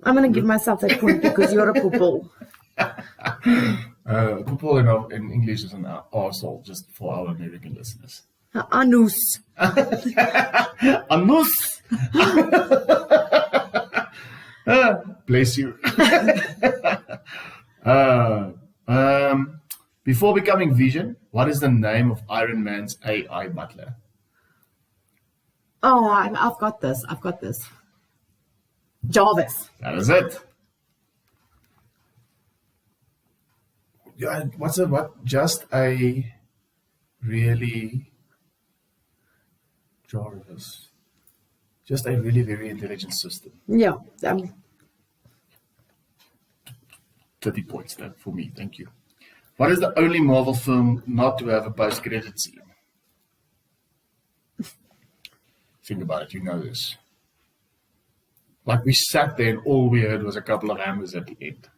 I'm going to give myself that point because you're a poople. Pupil in English is an arsehole, just for our American listeners. Anus. Anus! Bless you. Before becoming Vision, what is the name of Iron Man's AI butler? Oh, I've got this. Jarvis. That is it. Yeah, what? Just a really Jarvis. Just a really very intelligent system. Yeah. 30 points then for me. Thank you. What is the only Marvel film not to have a post-credit scene? Think about it. You know this. Like we sat there and all we heard was a couple of hammers at the end.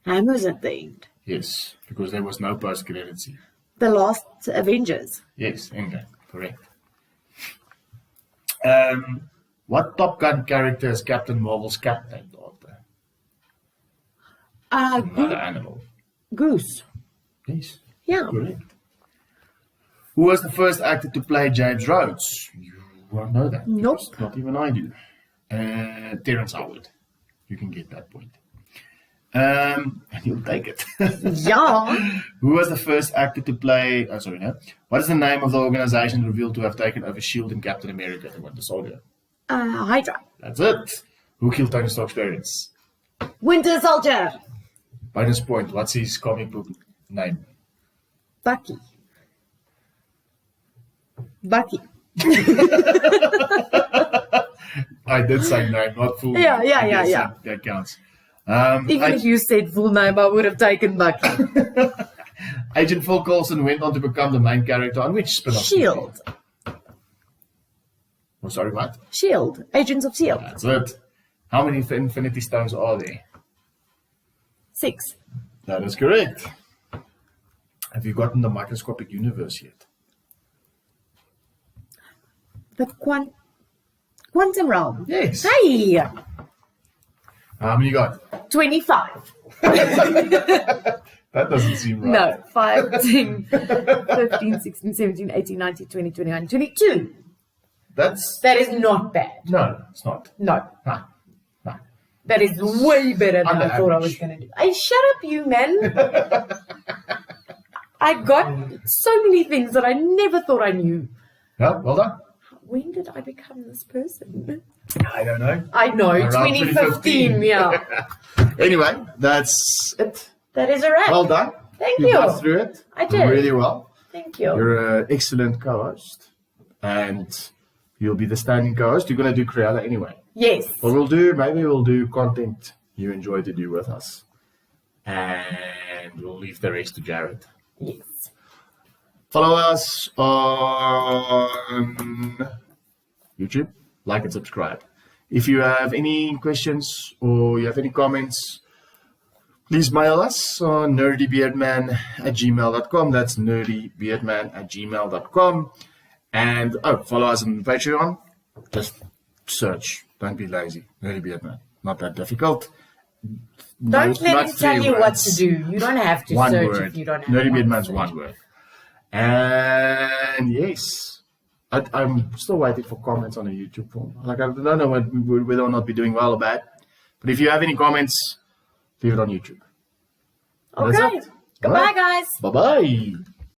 Hammers at the end. Yes, because there was no post-credit scene. The last Avengers. Yes, Endgame. Correct. What Top Gun character is Captain Marvel's cat named after? Another animal. Goose. Yes. Yeah. Correct. Who was the first actor to play James Rhodes? You won't know that. Nope. Because not even I do. Terrence Howard. You can get that point. And you'll take it. Yeah. Who was the first actor to play... Oh, sorry, no. What is the name of the organization revealed to have taken over S.H.I.E.L.D. and Captain America, the Winter Soldier? Hydra. That's it. Who killed Tony Stark's parents? Winter Soldier. Bonus point. What's his comic book name? Bucky. Bucky. I did say name, not full name. Yeah. That counts. Even if you said full name, I would have taken Bucky. Agent Phil Coulson went on to become the main character on which spin-off? S.H.I.E.L.D. Oh, sorry, what? S.H.I.E.L.D. Agents of S.H.I.E.L.D. That's it. How many Infinity Stones are there? 6. That is correct. Have you gotten the microscopic universe yet? The quantum realm. Yes. Hey! How many you got? 25. That doesn't seem right. No. 5, 10, 15, 16, 17, 18, 19, 20, 21, 22. That is not bad. No, it's not. No. No. That is way better than Under I thought I average. was going to do. Hey, shut up, you man. I got so many things that I never thought I knew. Yeah, well done. When did I become this person? I don't know. I know, Around 2015, yeah. Anyway, that's it. That is a wrap. Well done. Thank You you. got through it. I did. Really well. Thank you. You're an excellent co-host. And you'll be the standing co-host. You're going to do Cruella anyway. Yes. What maybe we'll do content you enjoy to do with us. And we'll leave the rest to Jared. Yes. Follow us on YouTube. Like and subscribe. If you have any questions or you have any comments, please mail us on nerdybeardman@gmail.com. That's nerdybeardman@gmail.com. And follow us on Patreon. Just search. Don't be lazy. Nerdybeardman. Not that difficult. Don't let him tell you what to do. You don't have to One search word. if you don't have Nerdybeardman's one word. And yes, I'm still waiting for comments on the YouTube form. Like I don't know whether or not we're doing well or bad. But if you have any comments, leave it on YouTube. Okay. Goodbye, guys. Bye-bye.